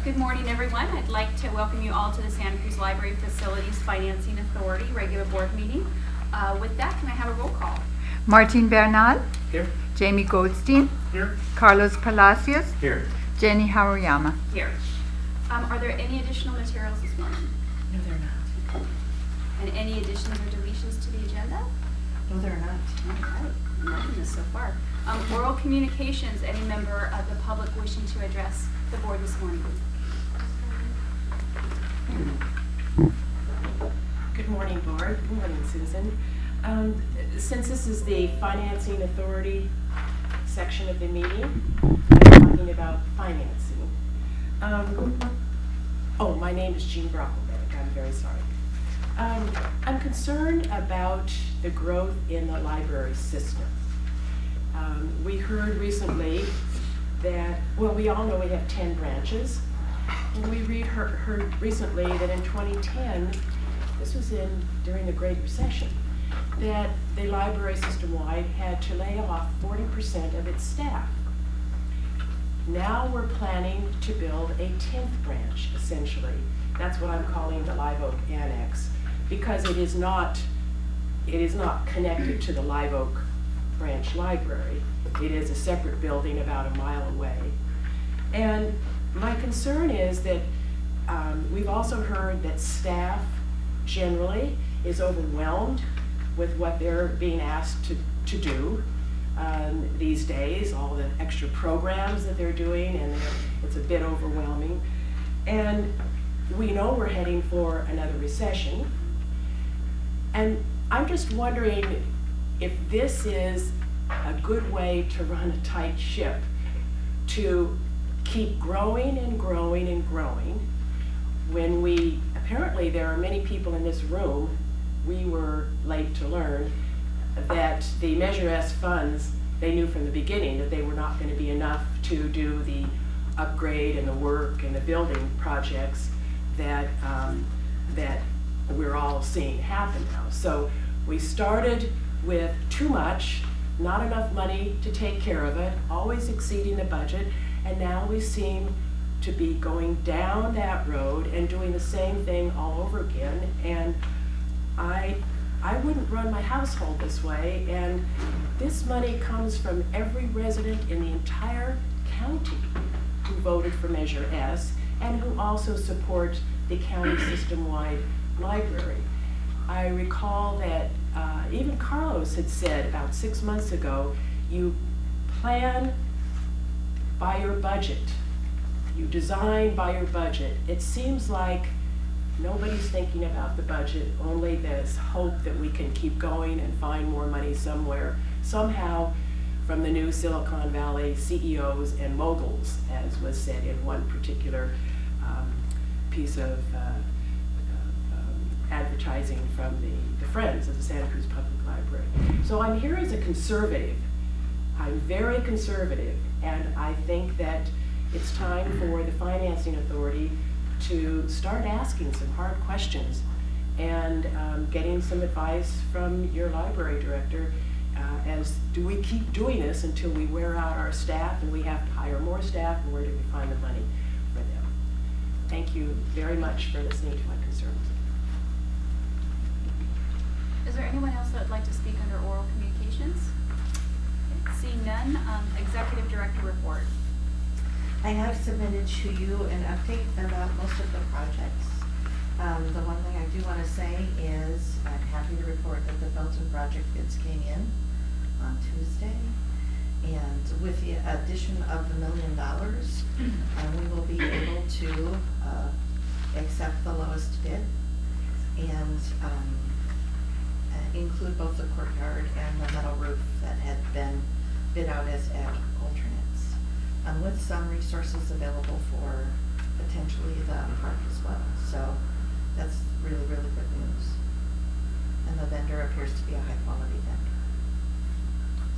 Good morning, everyone. I'd like to welcome you all to the Santa Cruz Library Facilities Financing Authority regular board meeting. With that, can I have a roll call? Martin Bernal, Here. Jamie Goldstein, Here. Carlos Palacios, Here. Jenny Haruyama. Here. Are there any additional materials this morning? No, they're not. And any additions or deletions to the agenda? No, they're not. All right, nothing so far. Oral communications, any member of the public wishing to address the board this morning? Good morning, board. Good morning, Susan. Since this is the Financing Authority section of the meeting, I'm talking about financing. My name is Jean Brockelbeck. I'm very sorry. I'm concerned about the growth in the library system. We heard recently that, we all know we have 10 branches, and we heard recently that in 2010, this was during the Great Recession, that the library system-wide had to lay off 40% of its staff. Now we're planning to build a 10th branch, essentially. That's what I'm calling the Live Oak Annex, because it is not connected to the Live Oak Branch Library. It is a separate building about a mile away. And my concern is that we've also heard that staff generally is overwhelmed with what they're being asked to do these days, all the extra programs that they're doing, and it's a bit overwhelming. And we know we're heading for another recession. And I'm just wondering if this is a good way to run a tight ship, to keep growing and growing and growing, when apparently there are many people in this room, we were late to learn that the Measure S funds, they knew from the beginning that they were not going to be enough to do the upgrade and the work and the building projects that we're all seeing happen now. So we started with too much, not enough money to take care of it, always exceeding the budget, and now we seem to be going down that road and doing the same thing all over again. And I wouldn't run my household this way, and this money comes from every resident in the entire county who voted for Measure S and who also support the county system-wide library. I recall that even Carlos had said about 6 months ago, you plan by your budget, you design by your budget. It seems like nobody's thinking about the budget, only this hope that we can keep going and find more money somewhere, somehow, from the new Silicon Valley CEOs and moguls, as was said in one particular piece of advertising from the Friends of the Santa Cruz Public Library. So I'm here as a conservative. I'm very conservative, and I think that it's time for the Financing Authority to start asking some hard questions and getting some advice from your library director as do we keep doing this until we wear out our staff and we have to hire more staff, and where do we find the money for them? Thank you very much for listening to my concerns. Is there anyone else that would like to speak under oral communications? Okay, seeing none, executive director report. I have submitted to you an update about most of the projects. The one thing I do want to say is I'm happy to report that the Belton project bids came in on Tuesday. And with the addition of the $1 million, we will be able to accept the lowest bid and include both the courtyard and the metal roof that had been bid out as alternates, with some resources available for potentially the park as well. So that's really, really good news. And the vendor appears to be a high quality vendor.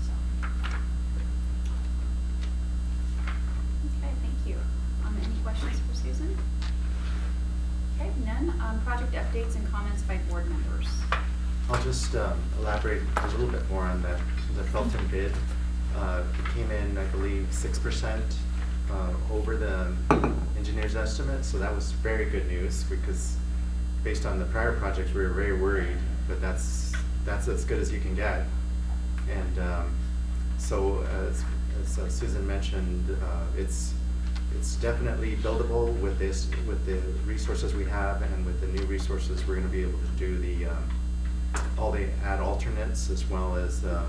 So. Okay, thank you. Any questions for Susan? Okay, none. Project updates and comments by board members. I'll just elaborate a little bit more on that. The Felton bid came in, I believe, 6% over the engineer's estimate, so that was very good news, because based on the prior projects, we were very worried, but that's as good as you can get. And so as Susan mentioned, it's definitely buildable with the resources we have, and with the new resources, we're going to be able to do all the alternates, as well as the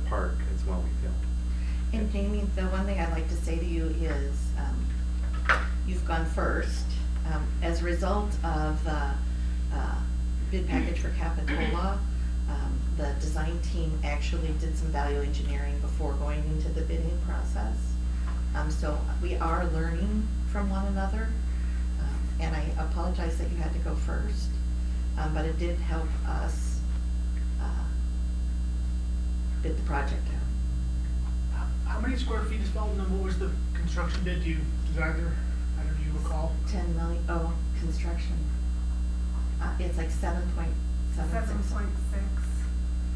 park as well, we feel. And Jamie, the one thing I'd like to say to you is, you've gone first. As a result of the bid package for Capitola, the design team actually did some value engineering before going into the bidding process. So we are learning from one another, and I apologize that you had to go first, but it did help us bid the project out. How many square feet is Felton, and what was the construction bid? Do you recall? 10 million, construction. It's like 7.76. 7.6,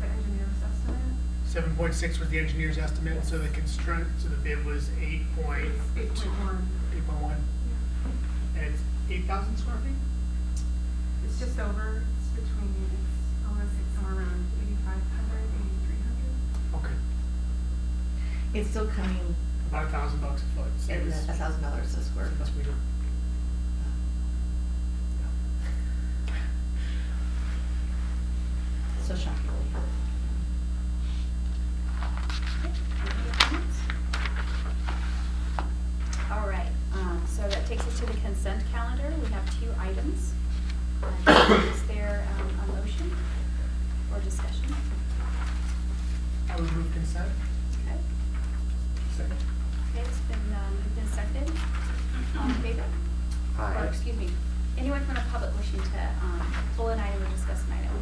the engineer's estimate. 7.6 was the engineer's estimate, so the bid was 8.1. 8.1. And it's 8,000 square feet? It's just over, it's I want to say somewhere around 8,500, 8,300. Okay. It's still coming About $1,000 a foot. So in it was- $1,000 a square That's foot. weird. So shockingly. All right, so that takes us to the consent calendar. We have 2 items. Is there a motion or discussion? I would move consent. Okay. Second. Okay, it's been moved and seconded. All in favor? Aye. Or, excuse me, anyone from the public wishing to pull an item or discuss an item?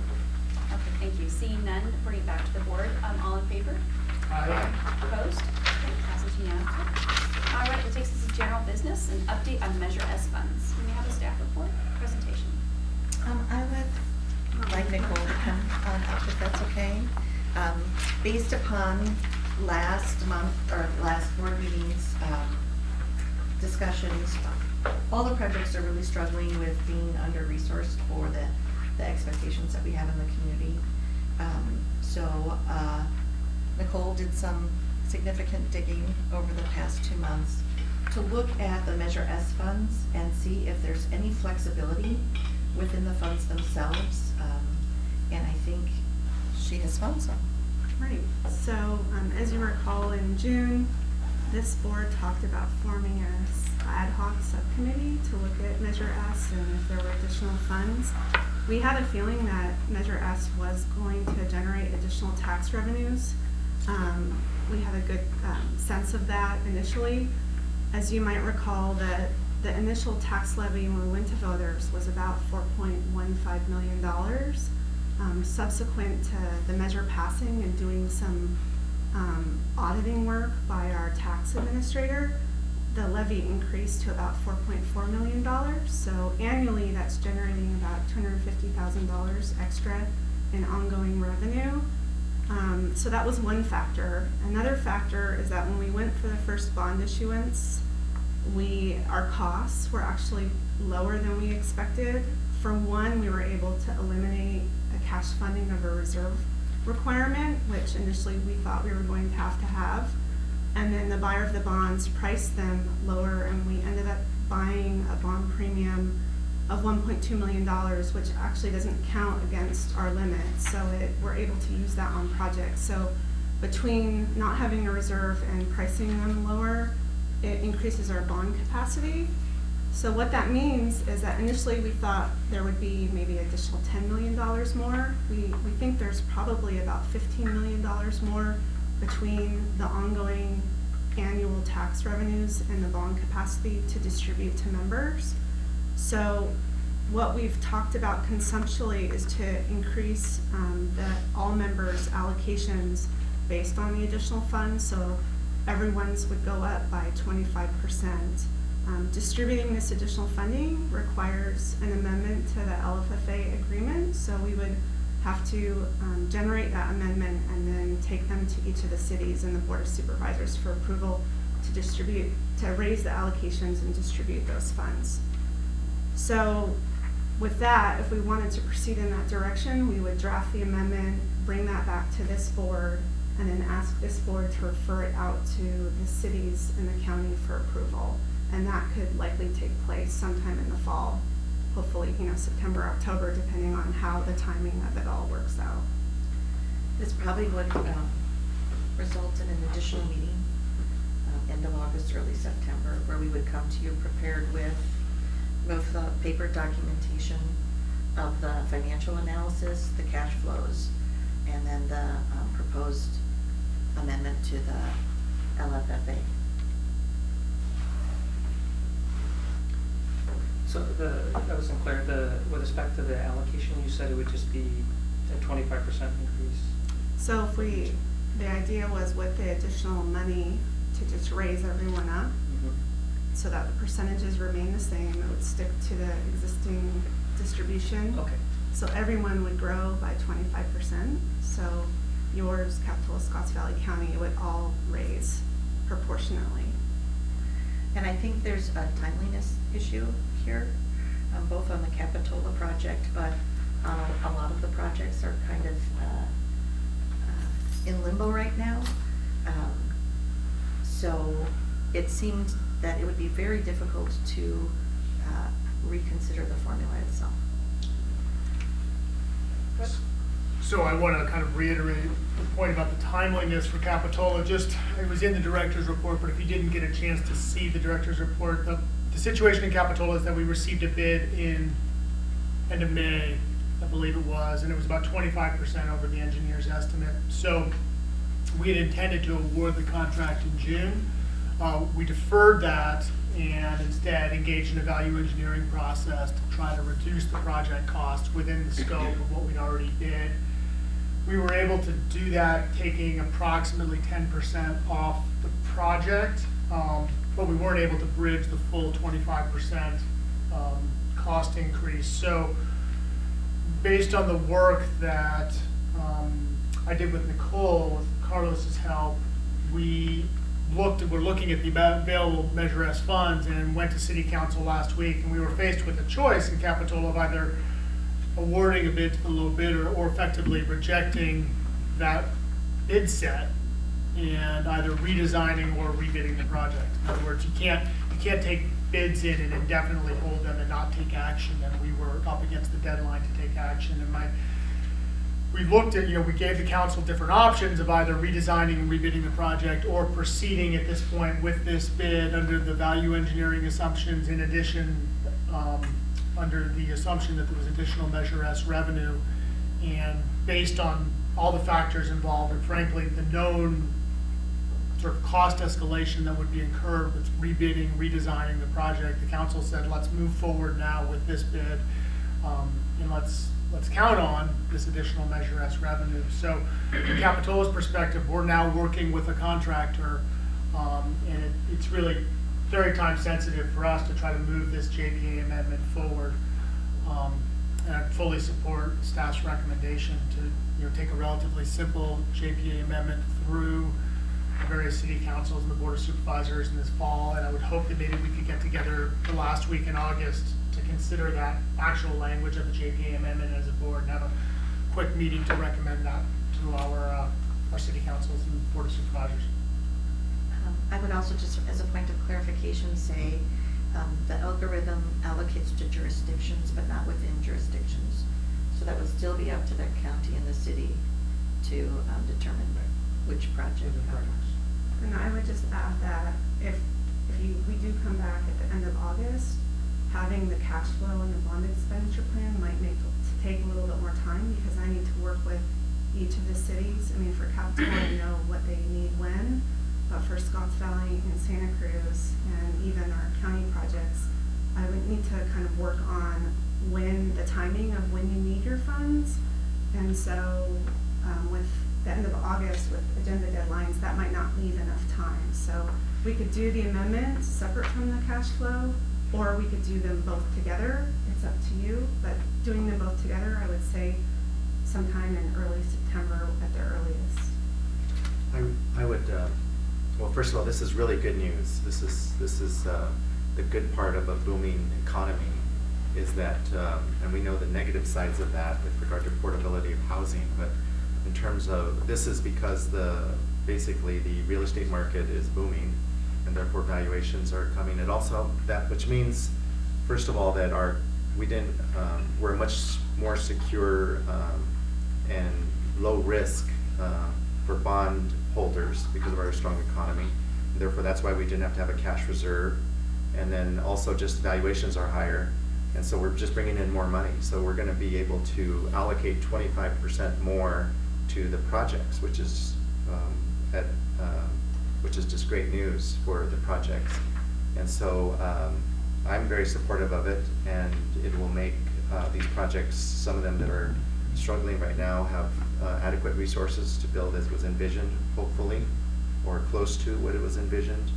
Okay, thank you. Seeing none, bring it back to the board. All in favor? Aye. Opposed? Okay, passes unanimously. All right, that takes us to general business, an update on Measure S funds. Can we have a staff report presentation? I would like Nicole to come on up if that's okay. Based upon last month, or last board meeting's discussions, all the projects are really struggling with being under-resourced for the expectations that we have in the community. So Nicole did some significant digging over the past 2 months to look at the Measure S funds and see if there's any flexibility within the funds themselves. And I think she has found some. Right, so as you recall, in June, this board talked about forming a ad hoc subcommittee to look at Measure S and if there were additional funds. We had a feeling that Measure S was going to generate additional tax revenues. We had a good sense of that initially. As you might recall, the initial tax levy when we went to voters was about $4.15 million. Subsequent to the measure passing and doing some auditing work by our tax administrator, the levy increased to about $4.4 million. So annually, that's generating about $250,000 extra in ongoing revenue. So that was one factor. Another factor is that when we went for the first bond issuance, our costs were actually lower than we expected. For one, we were able to eliminate a cash funding of a reserve requirement, which initially we thought we were going to have. And then the buyer of the bonds priced them lower, and we ended up buying a bond premium of $1.2 million, which actually doesn't count against our limits. So we're able to use that on projects. So between not having a reserve and pricing them lower, it increases our bond capacity. So what that means is that initially we thought there would be maybe additional $10 million more. We think there's probably about $15 million more between the ongoing annual tax revenues and the bond capacity to distribute to members. So what we've talked about conceptually is to increase all members' allocations based on the additional funds. So everyone's would go up by 25%. Distributing this additional funding requires an amendment to the LFFA agreement, so we would have to generate that amendment and then take them to each of the cities and the Board of Supervisors for approval to raise the allocations and distribute those funds. So with that, if we wanted to proceed in that direction, we would draft the amendment, bring that back to this board, and then ask this board to refer it out to the cities and the county for approval. And that could likely take place sometime in the fall, hopefully, September, October, depending on how the timing of it all works out. This probably would result in an additional meeting, end of August, early September, where we would come to you prepared with both the paper documentation of the financial analysis, the cash flows, and then the proposed amendment to the LFFA. So that wasn't clear, with respect to the allocation, you said it would just be a 25% increase? So if the idea was with the additional money to just raise everyone up, so that the percentages remain the same, it would stick to the existing distribution. Okay. So everyone would grow by 25%. So yours, Capitola, Scotts Valley County, would all raise proportionately. And I think there's a timeliness issue here, both on the Capitola project, but a lot of the projects are kind of in limbo right now. So it seemed that it would be very difficult to reconsider the formula itself. So I want to kind of reiterate the point about the timeliness for Capitola. It was in the director's report, but if you didn't get a chance to see the director's report, the situation in Capitola is that we received a bid in end of May, I believe it was, and it was about 25% over the engineer's estimate. So we had intended to award the contract in June. We deferred that and instead engaged in a value engineering process to try to reduce the project cost within the scope of what we'd already bid. We were able to do that, taking approximately 10% off the project, but we weren't able to bridge the full 25% cost increase. So based on the work that I did with Nicole, with Carlos's help, we're looking at the available Measure S funds and went to City Council last week, and we were faced with a choice in Capitola of either awarding a bid to the low bidder or effectively rejecting that bid set and either redesigning or rebidding the project. In other words, you can't take bids in and indefinitely hold them and not take action, and we were up against the deadline to take action. And we looked at, we gave the council different options of either redesigning and rebidding the project or proceeding at this point with this bid under the value engineering assumptions, in addition, under the assumption that there was additional Measure S revenue. And based on all the factors involved, and frankly, the known sort of cost escalation that would be incurred with rebidding, redesigning the project, the council said, let's move forward now with this bid, and let's count on this additional Measure S revenue. So from Capitola's perspective, we're now working with a contractor, and it's really very time sensitive for us to try to move this JPA amendment forward. And I fully support staff's recommendation to take a relatively simple JPA amendment through the various city councils and the board of supervisors in this fall. And I would hope that maybe we could get together the last week in August to consider that actual language of the JPA amendment as a board and have a quick meeting to recommend that to our city councils and board of supervisors. I would also just, as a point of clarification, say the algorithm allocates to jurisdictions, but not within jurisdictions. So that would still be up to the county and the city to determine which project. And I would just add that if we do come back at the end of August, having the cash flow and the bond expenditure plan might take a little bit more time, because I need to work with each of the cities. I mean, for Capitola, I know what they need when, but for Scotts Valley and Santa Cruz and even our county projects, I would need to kind of work on the timing of when you need your funds. And so with the end of August, with agenda deadlines, that might not leave enough time. So we could do the amendment separate from the cash flow, or we could do them both together. It's up to you, but doing them both together, I would say sometime in early September at the earliest. I would Well, first of all, this is really good news. This is the good part of a booming economy is that, and we know the negative sides of that with regard to affordability of housing, but in terms of, this is because basically the real estate market is booming and therefore valuations are coming. And also which means, first of all, that we're much more secure and low risk for bond holders because of our strong economy. And therefore, that's why we didn't have to have a cash reserve. And then also just valuations are higher. And so we're just bringing in more money. So we're gonna be able to allocate 25% more to the projects, which is just great news for the projects. And so I'm very supportive of it, and it will make these projects, some of them that are struggling right now, have adequate resources to build as was envisioned, hopefully, or close to what it was envisioned.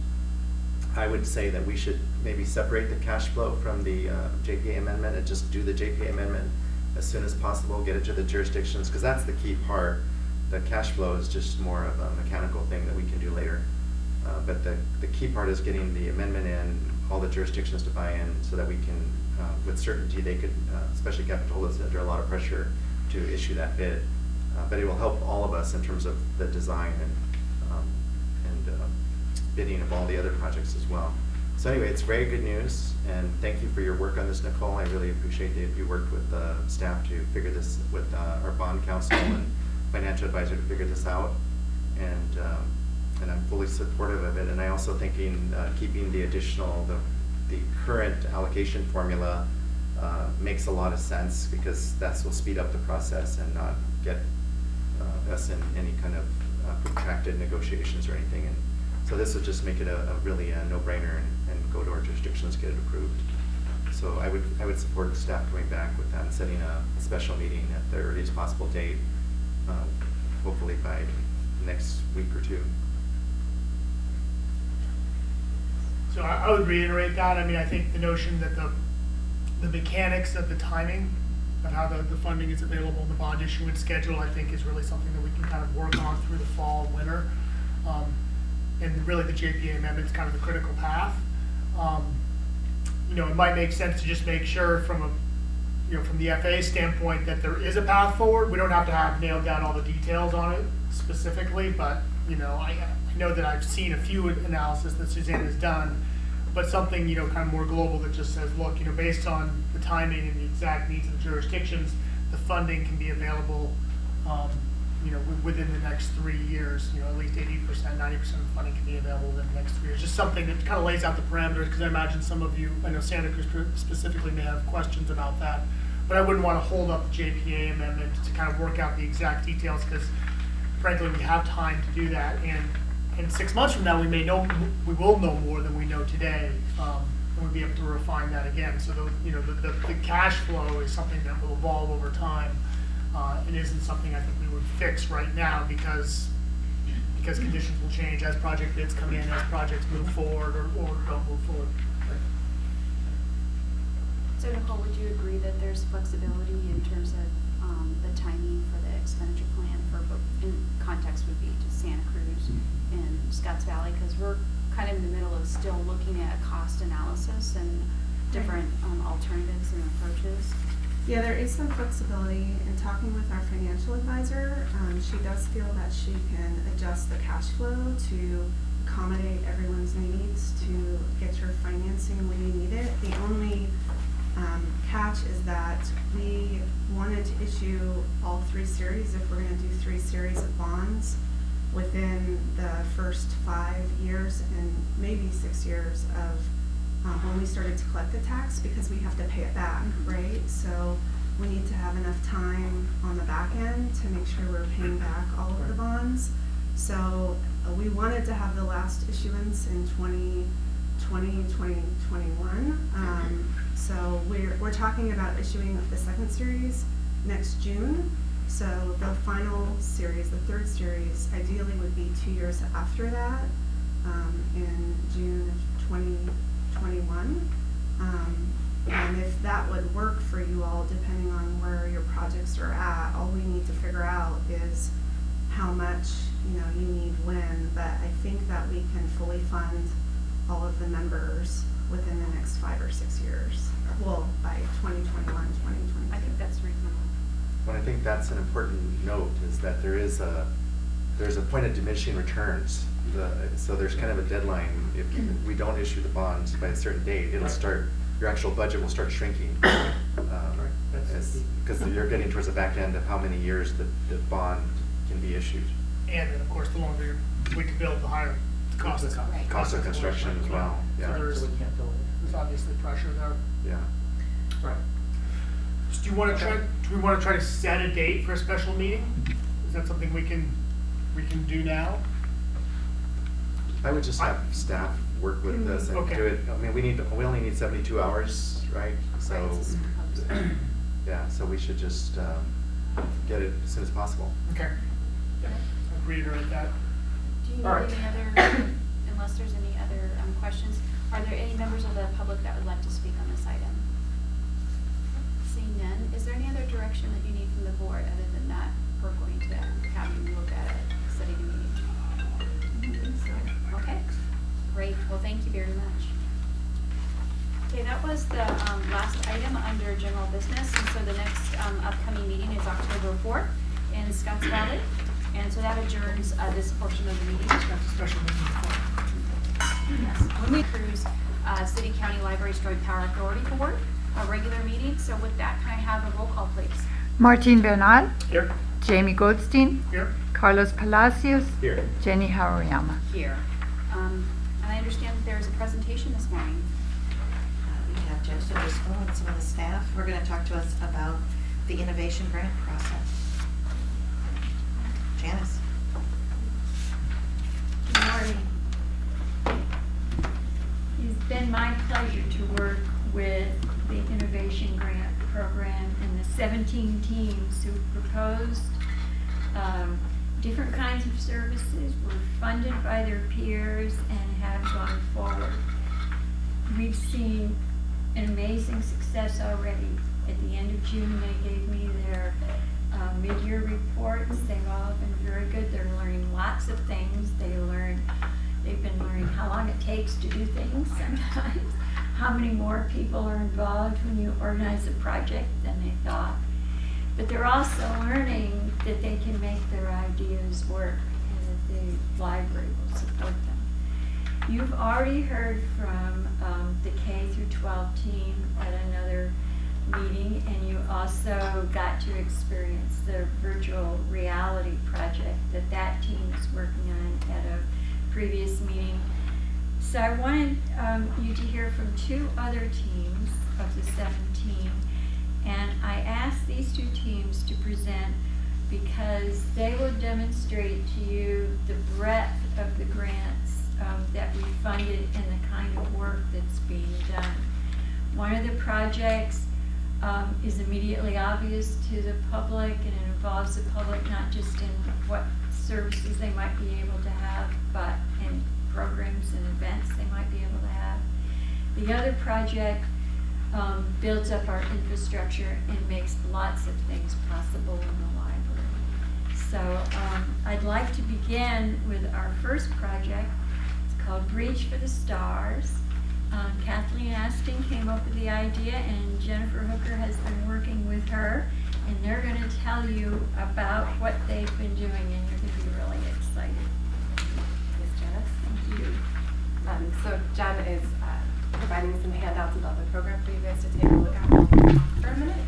I would say that we should maybe separate the cash flow from the JPA amendment and just do the JPA amendment as soon as possible, get it to the jurisdictions, because that's the key part. The cash flow is just more of a mechanical thing that we can do later. But the key part is getting the amendment in, all the jurisdictions to buy in, so that we can, with certainty, they could, especially Capitola is under a lot of pressure to issue that bid. But it will help all of us in terms of the design and bidding of all the other projects as well. So anyway, it's very good news, and thank you for your work on this, Nicole. I really appreciate that you worked with staff to figure this, with our bond counsel and financial advisor to figure this out. And I'm fully supportive of it. And I also thinking keeping the additional, the current allocation formula makes a lot of sense, because that will speed up the process and not get us in any kind of protracted negotiations or anything. And so this would just make it really a no-brainer and go to our jurisdictions, get it approved. So I would support staff coming back with that and setting a special meeting at the earliest possible date, hopefully by next week or two. So I would reiterate that. I mean, I think the notion that the mechanics of the timing of how the funding is available, the bond issuance schedule, I think is really something that we can kind of work on through the fall, winter. And really the JPA amendment is kind of the critical path. It might make sense to just make sure from the FAA standpoint that there is a path forward. We don't have to have nailed down all the details on it specifically, but I know that I've seen a few analysis that Suzanne has done, but something kind of more global that just says, look, based on the timing and the exact needs of the jurisdictions, the funding can be available within the next 3 years. At least 80%, 90% of the funding can be available within the next 3 years. Just something that kind of lays out the parameters, because I imagine some of you, I know Santa Cruz specifically, may have questions about that. But I wouldn't want to hold up the JPA amendment to kind of work out the exact details, because frankly, we have time to do that. And 6 months from now, we will know more than we know today, and we'll be able to refine that again. So the cash flow is something that will evolve over time. It isn't something I think we would fix right now, because conditions will change as project bids come in, as projects move forward or don't move forward. So Nicole, would you agree that there's flexibility in terms of the timing for the expenditure plan for in context would be to Santa Cruz and Scotts Valley, because we're kind of in the middle of still looking at a cost analysis and different alternatives and approaches? Yeah, there is some flexibility in talking with our financial advisor. She does feel that she can adjust the cash flow to accommodate everyone's needs to get your financing when you need it. The only catch is that we wanted to issue all 3 series, if we're going to do 3 series of bonds within the first 5 years and maybe 6 years of when we started to collect the tax, because we have to pay it back, right? So we need to have enough time on the back end to make sure we're paying back all of the bonds. So we wanted to have the last issuance in 2020, 2021. So we're talking about issuing the 2nd series next June. So the final series, the 3rd series, ideally would be 2 years after that, in June of 2021. And if that would work for you all, depending on where your projects are at, all we need to figure out is how much you need when, but I think that we can fully fund all of the members within the next 5 or 6 years. Well, by 2021, 2022. I think that's reasonable. But I think that's an important note, is that there's a point of diminishing returns. So there's kind of a deadline. If we don't issue the bonds by a certain date, it'll start, your actual budget will start shrinking. Because you're getting towards the back end of how many years the bond can be issued. And then, of course, the longer you wait to build, the higher the cost of Right. Cost of construction as well, So yeah. there's, So we can't delay it. there's obviously pressure there. Yeah. Right. So do we want to try to set a date for a special meeting? Is that something we can do now? I would just have staff work with this and Okay. do it. I mean, we only need 72 hours, right? So, Right, it's a small yeah, so we should just get it as soon as possible. Okay. I'd reiterate that. Do you need All right. any other, unless there's any other questions, are there any members of the public that would like to speak on this item? Seeing none, is there any other direction that you need from the board other than that we're going to have you look at it, setting a meeting? Okay, great, well, thank you very much. Okay, that was the last item under general business, and so the next upcoming meeting is October 4th in Scotts Valley, and so that adjourns this portion of the meeting. That's a special meeting before. Yes, when we cruise City County Libraries Joint Power Authority Board, a regular meeting, so with that, can I have a roll call, please? Martin Bernal, Here. Jamie Goldstein, Here. Carlos Palacios, Here. Jenny Haroyama. Here. And I understand that there is a presentation this morning. We have Joseph Driscoll and some of the staff. We're going to talk to us about the innovation grant process. Janice. Good morning. It's been my pleasure to work with the Innovation Grant Program and the 17 teams who proposed different kinds of services, were funded by their peers, and have gone forward. We've seen an amazing success already. At the end of June, they gave me their mid-year reports. They've all been very good. They're learning lots of things. They've been learning how long it takes to do things sometimes, how many more people are involved when you organize a project than they thought. But they're also learning that they can make their ideas work and that the library will support them. You've already heard from the K through 12 team at another meeting, and you also got to experience the virtual reality project that team is working on at a previous meeting. So I wanted you to hear from 2 other teams of the 17, and I asked these 2 teams to present because they will demonstrate to you the breadth of the grants that we funded and the kind of work that's being done. One of the projects is immediately obvious to the public, and it involves the public not just in what services they might be able to have, but in programs and events they might be able to have. The other project builds up our infrastructure and makes lots of things possible in the library. So I'd like to begin with our first project. It's called Reach for the Stars. Kathleen Aston came up with the idea, and Jennifer Hooker has been working with her, and they're going to tell you about what they've been doing, and you're going to be really excited. Ms. Janice. Thank you. So Jen is providing some handouts about the program for you guys to take a look at while we talk for a minute.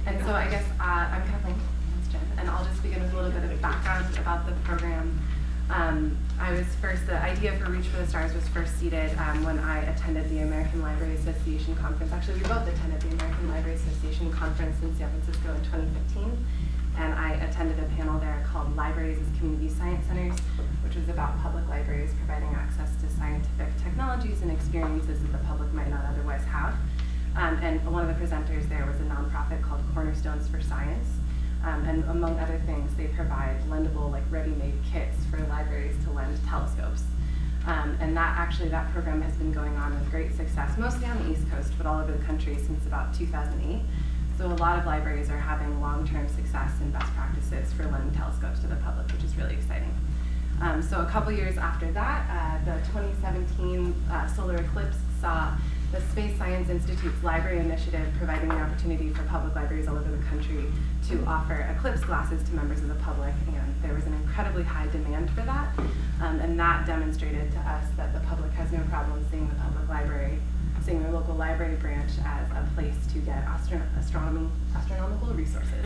And so I guess I'm Kathleen, Ms. Jen, and I'll just begin with a little bit of background about the program. The idea for Reach for the Stars was first seeded when I attended the American Library Association conference. Actually, we both attended the American Library Association conference in San Francisco in 2015. And I attended a panel there called Libraries as Community Science Centers, which was about public libraries providing access to scientific technologies and experiences that the public might not otherwise have. And one of the presenters there was a nonprofit called Cornerstones for Science. And among other things, they provide lendable, like ready-made kits for libraries to lend telescopes. And that program has been going on with great success, mostly on the East Coast, but all over the country since about 2008. So a lot of libraries are having long-term success and best practices for lending telescopes to the public, which So a couple years after that, the 2017 solar eclipse saw the Space Science Institute's library initiative providing the opportunity for public libraries all over the country to offer eclipse glasses to members of the public, and there was an incredibly high demand for that, and that demonstrated to us that the public has no problem seeing the public library, seeing their local library branch as a place to get astronomical resources.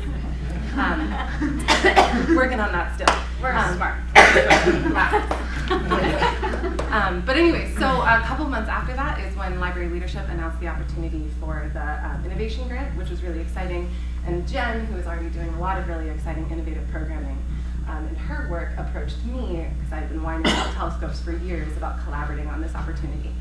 Working on that still. We're smart. But anyway, so a couple months after that is when library leadership announced the opportunity for the innovation grant, which was really exciting. And Jen, who was already doing a lot of really exciting innovative programming in her work, approached me, because I'd been whining about telescopes for years, about collaborating on this opportunity.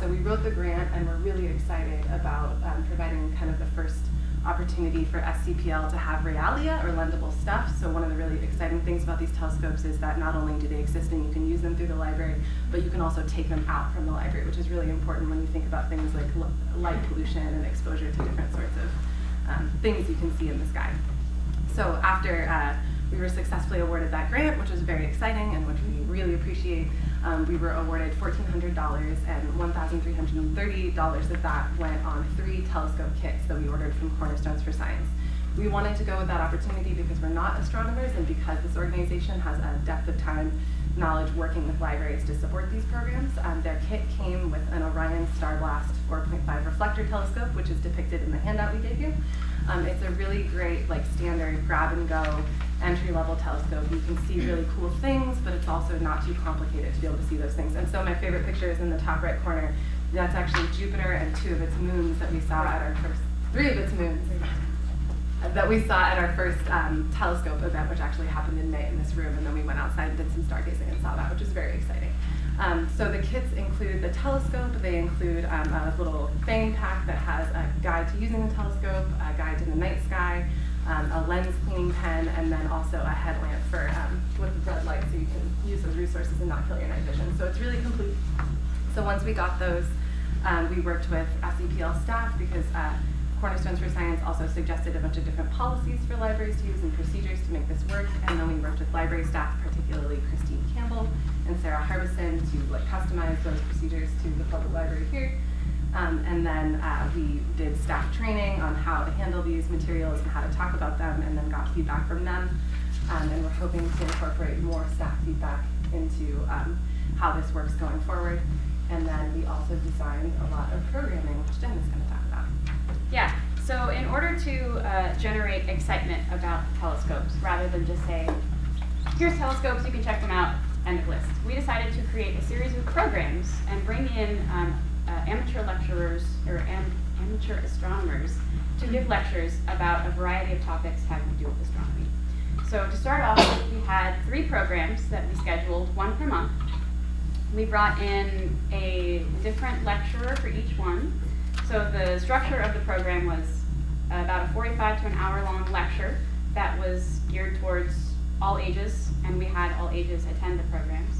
So we wrote the grant, and we're really excited about providing kind of the first opportunity for SCPL to have realia, or lendable stuff. So one of the really exciting things about these telescopes is that not only do they exist and you can use them through the library, but you can also take them out from the library, which is really important when you think about things like light pollution and exposure to different sorts of things you can see in the sky. So after we were successfully awarded that grant, which was very exciting and which we really appreciate, we were awarded $1,400, and $1,330 of that went on 3 telescope kits that we ordered from Cornerstones for Science. We wanted to go with that opportunity because we're not astronomers, and because this organization has a depth of time knowledge working with libraries to support these programs. Their kit came with an Orion Starblast 4.5 reflector telescope, which is depicted in the handout we gave you. It's a really great, like, standard grab-and-go entry-level telescope. You can see really cool things, but it's also not too complicated to be able to see those things. And so my favorite picture is in the top right corner. That's actually Jupiter and 2 of its moons that we saw at our first, 3 of its moons that we saw at our first telescope event, which actually happened in May in this room, and then we went outside and did some stargazing and saw that, which was very exciting. So the kits include the telescope. They include a little fanny pack that has a guide to using the telescope, a guide to the night sky, a lens cleaning pen, and then also a headlamp for with red light, so you can use those resources and not kill your night vision. So it's really complete. So once we got those, we worked with SCPL staff, because Cornerstones for Science also suggested a bunch of different policies for libraries to use and procedures to make this work. And then we worked with library staff, particularly Christine Campbell and Sarah Harbison, to customize those procedures to the public library here. And then we did staff training on how to handle these materials and how to talk about them, and then got feedback from them. And we're hoping to incorporate more staff feedback into how this works going forward. And then we also designed a lot of programming, which Jen is going to talk about. Yeah, so in order to generate excitement about telescopes, rather than just say, here's telescopes, you can check them out, end of list, we decided to create a series of programs and bring in amateur lecturers, or amateur astronomers, to give lectures about a variety of topics having to do with astronomy. So to start off, we had 3 programs that we scheduled, 1 per month. We brought in a different lecturer for each one. So the structure of the program was about a 45 to an hour long lecture that was geared towards all ages, and we had all ages attend the programs.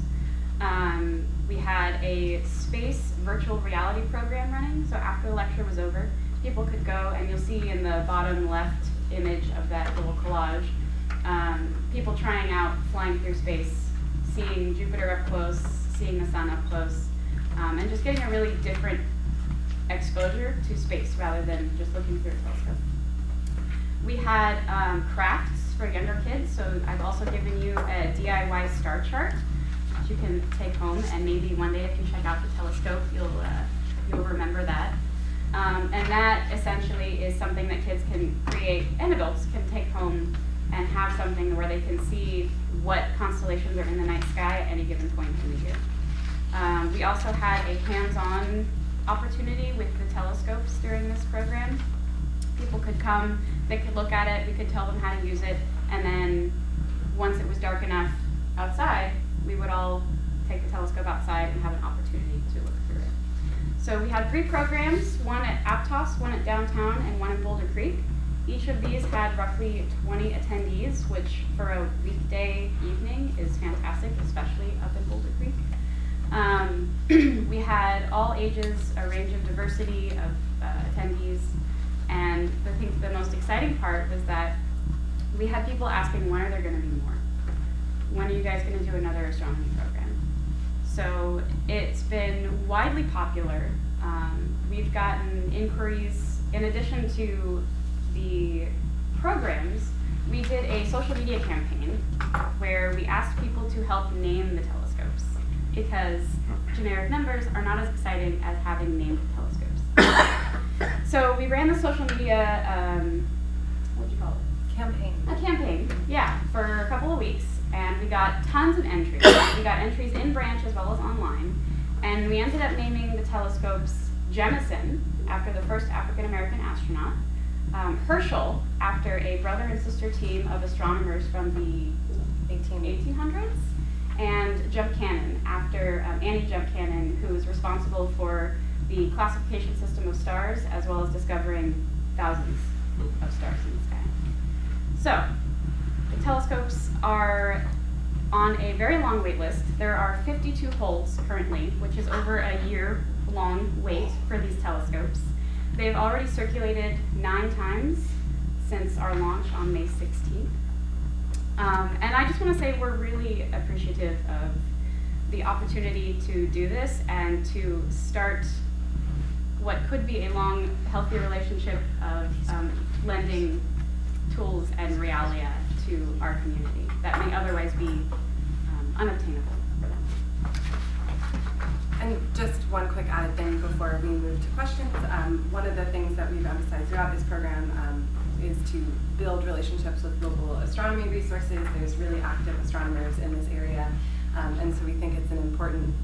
We had a space virtual reality program running, so after the lecture was over, people could go, and you'll see in the bottom left image of that little collage, people trying out flying through space, seeing Jupiter up close, seeing the sun up close, and just getting a really different exposure to space rather than just looking through a telescope. We had crafts for younger kids, so I've also given you a DIY star chart that you can take home, and maybe one day if you check out the telescope, you'll remember that. And that essentially is something that kids can create, and adults can take home and have something where they can see what constellations are in the night sky at any given point in the year. We also had a hands-on opportunity with the telescopes during this program. People could come, they could look at it, we could tell them how to use it, and then once it was dark enough outside, we would all take the telescope outside and have an opportunity to look through it. So we had 3 programs, one at Aptos, one at Downtown, and one in Boulder Creek. Each of these had roughly 20 attendees, which for a weekday evening is fantastic, especially up in Boulder Creek. We had all ages, a range of diversity of attendees, and I think the most exciting part was that we had people asking, when are there going to be more? When are you guys guys going to do another astronomy program? So it's been widely popular. We've gotten inquiries in addition to the programs. We did a social media campaign where we asked people to help name the telescopes because generic numbers are not as exciting as having named telescopes. So we ran the social media, what do you call it? Campaign. A campaign, yeah, for a couple of weeks, and we got tons of entries. We got entries in branch as well as online, and we ended up naming the telescopes Jemison, after the first African-American astronaut, Herschel, after a brother and sister team of astronomers from the 1800s, and Jump Cannon, after Annie Jump Cannon, who is responsible for the classification system of stars, as well as discovering thousands of stars in the sky. So, the telescopes are on a very long wait list. There are 52 holds currently, which is over a year-long wait for these telescopes. They've already circulated 9 times since our launch on May 16th. And I just want to say we're really appreciative of the opportunity to do this and to start what could be a long, healthy relationship of lending tools and realia to our community that may otherwise be unobtainable for them. And just one quick added thing before we move to questions. One of the things that we've emphasized throughout this program is to build relationships with local astronomy resources. There's really active astronomers in this area, and so we think it's an important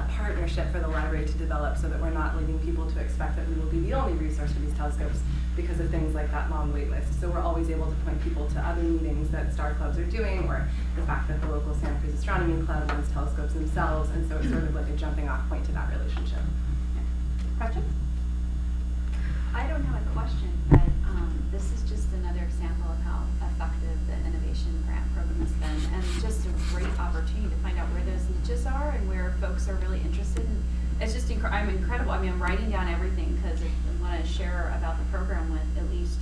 partnership for the library to develop so that we're not leading people to expect that we will be the only resource for these telescopes because of things like that long wait list. So we're always able to point people to other meetings that star clubs are doing, or the fact that the local Santa Cruz Astronomy Club runs telescopes themselves, and so it's sort of like a jumping off point to that relationship. Questions? I don't have a question, but this is just another example of how effective the innovation grant program has been, and just a great opportunity to find out where those niches are and where folks are really interested in. It's just I'm incredible. I mean, I'm writing down everything because I want to share about the program with at least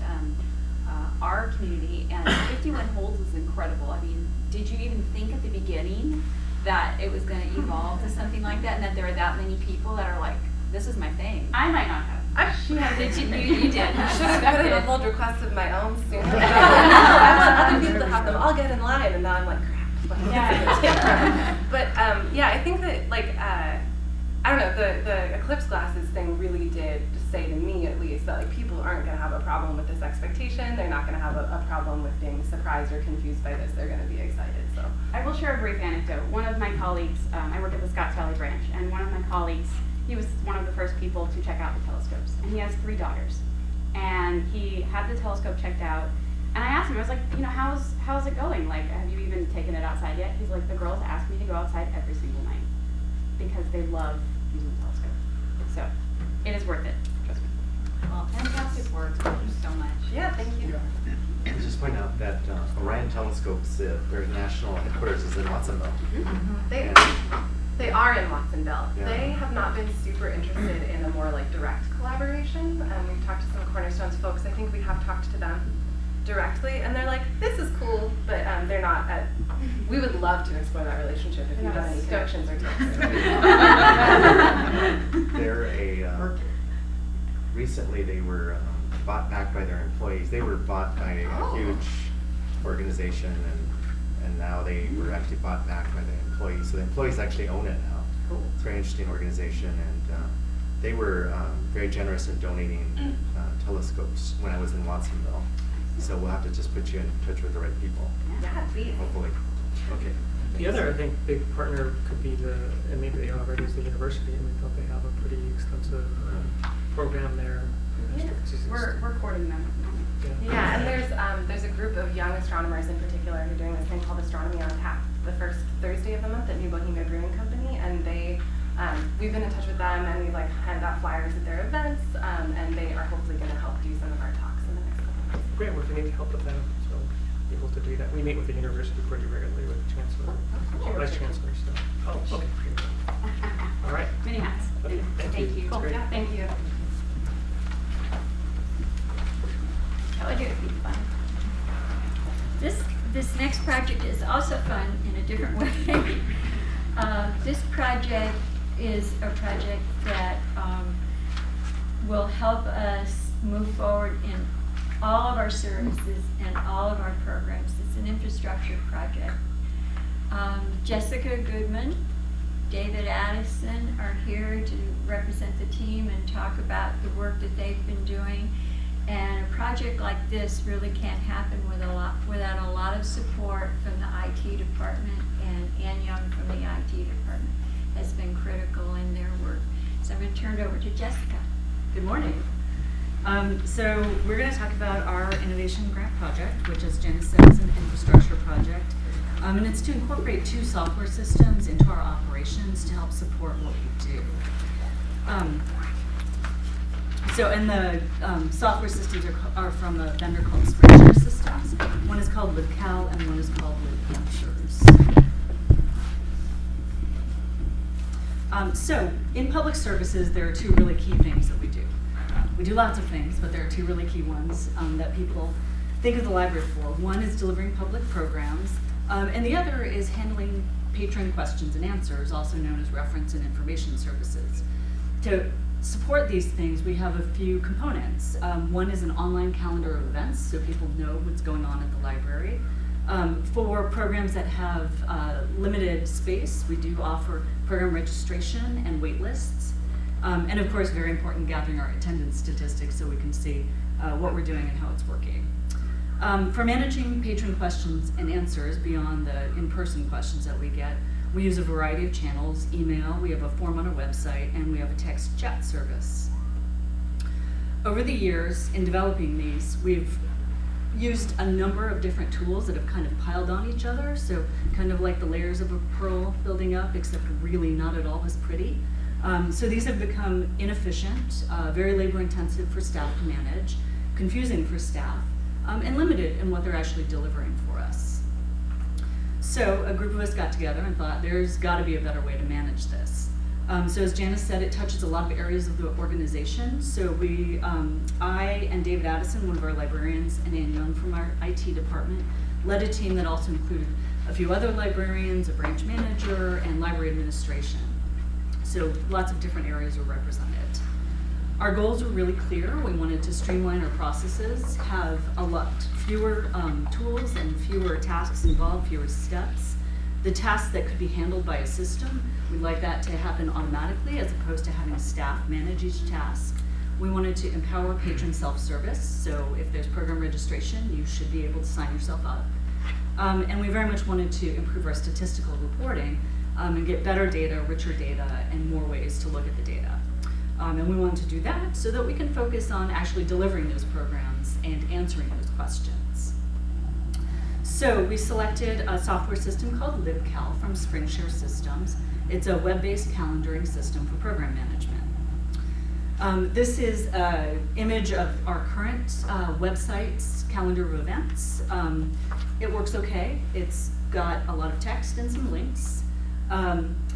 our community. And 51 holds is incredible. I mean, did you even think at the beginning that it was going to evolve to something like that, and that there are that many people that are like, this is my thing? I might not have. She had, you did. I should have put in a hold request of my own sooner. I want other people to have them. I'll get in line, and now I'm like, crap. Yeah. But yeah, I think that I don't know, the eclipse glasses thing really did say to me at least that people aren't going to have a problem with this expectation. They're not going to have a problem with being surprised or confused by this. They're going to be excited. So I will share a brief anecdote. One of my colleagues, I work at the Scotts Valley branch, and one of my colleagues, he was one of the first people to check out the telescopes, and he has 3 daughters. And he had the telescope checked out, and I asked him, I was like, how's it going? Like, have you even taken it outside yet? He's like, the girls ask me to go outside every single night because they love using the telescope. So, it is worth it, trust me. Well, fantastic work. Thank you so much. yeah, thank you. I'll just point out that Orion Telescopes, their national headquarters is in Watsonville. They are in Watsonville. Yeah. They have not been super interested in a more direct collaboration. We've talked to some Cornerstones folks. I think we have talked to them directly, and they're like, this is cool, but they're not. We would love to explore that relationship if you have any connections or tips. They're recently they were bought back by their employees. They were bought by a huge organization, and now they were actually bought back by the employees. So the employees actually own it now. Cool. It's a very interesting organization, and they were very generous in donating telescopes when I was in Watsonville. So we'll have to just put you in touch with the right people, Yeah, please. hopefully. Okay. The other, I think, big partner could be and maybe they already is the university. I mean, don't they have a pretty extensive program there? Yeah. We're courting them. Yeah, and there's a group of young astronomers in particular who are doing this thing called Astronomy on Tap the first Thursday of the month at New Bohemia Brewing Company, and they we've been in touch with them, and we hand out flyers at their events, and they are hopefully going to help do some of our talks in the next couple of months. Great, well, if we need help with that, so able to do that. We meet with the university pretty regularly with the chancellor, vice chancellor, so. Oh, okay. All right. Many hats. Okay, thank you. Cool. Great. Yeah, thank you. That would be fun. This next project is also fun in a different way. This project is a project that will help us move forward in all of our services and all of our programs. It's an infrastructure project. Jessica Goodman, David Addison are here to represent the team and talk about the work that they've been doing. And a project like this really can't happen without a lot of support from the IT department, and Ann Young from the IT department has been critical in their work. So I'm going to turn it over to Jessica. Good morning. So we're going to talk about our innovation grant project, which, as Jen said, is an infrastructure project. And it's to incorporate 2 software systems into our operations to help support what we do. And the software systems are from a vendor called Springshare Systems. One is called LibCal and one is called LibCaptures. So in public services, there are 2 really key things that we do. We do lots of things, but there are 2 really key ones that people think of the library for. One is delivering public programs, and the other is handling patron questions and answers, also known as reference and information services. To support these things, we have a few components. One is an online calendar of events, so people know what's going on at the library. For programs that have limited space, we do offer program registration and wait lists. And of course, very important, gathering our attendance statistics so we can see what we're doing and how it's working. For managing patron questions and answers beyond the in-person questions that we get, we use a variety of channels: email, we have a form on our website, and we have a text chat service. Over the years, in developing these, we've used a number of different tools that have kind of piled on each other, so kind of like the layers of a pearl building up, except really not at all as pretty. So these have become inefficient, very labor-intensive for staff to manage, confusing for staff, and limited in what they're actually delivering for us. So a group of us got together and thought there's got to be a better way to manage this. So as Janice said, it touches a lot of areas of the organization. So I and David Addison, one of our librarians, and Ann Young from our IT department, led a team that also included a few other librarians, a branch manager, and library administration. So lots of different areas were represented. Our goals were really clear. We wanted to streamline our processes, have a lot fewer tools and fewer tasks involved, fewer steps. The tasks that could be handled by a system, we'd like that to happen automatically as opposed to having staff manage each task. We wanted to empower patron self-service, so if there's program registration, you should be able to sign yourself up. And we very much wanted to improve our statistical reporting and get better data, richer data, and more ways to look at the data. And we wanted to do that so that we can focus on actually delivering those programs and answering those questions. So we selected a software system called LibCal from Springshare Systems. It's a web-based calendaring system for program management. This is an image of our current website's calendar of events. It works okay. It's got a lot of text and some links.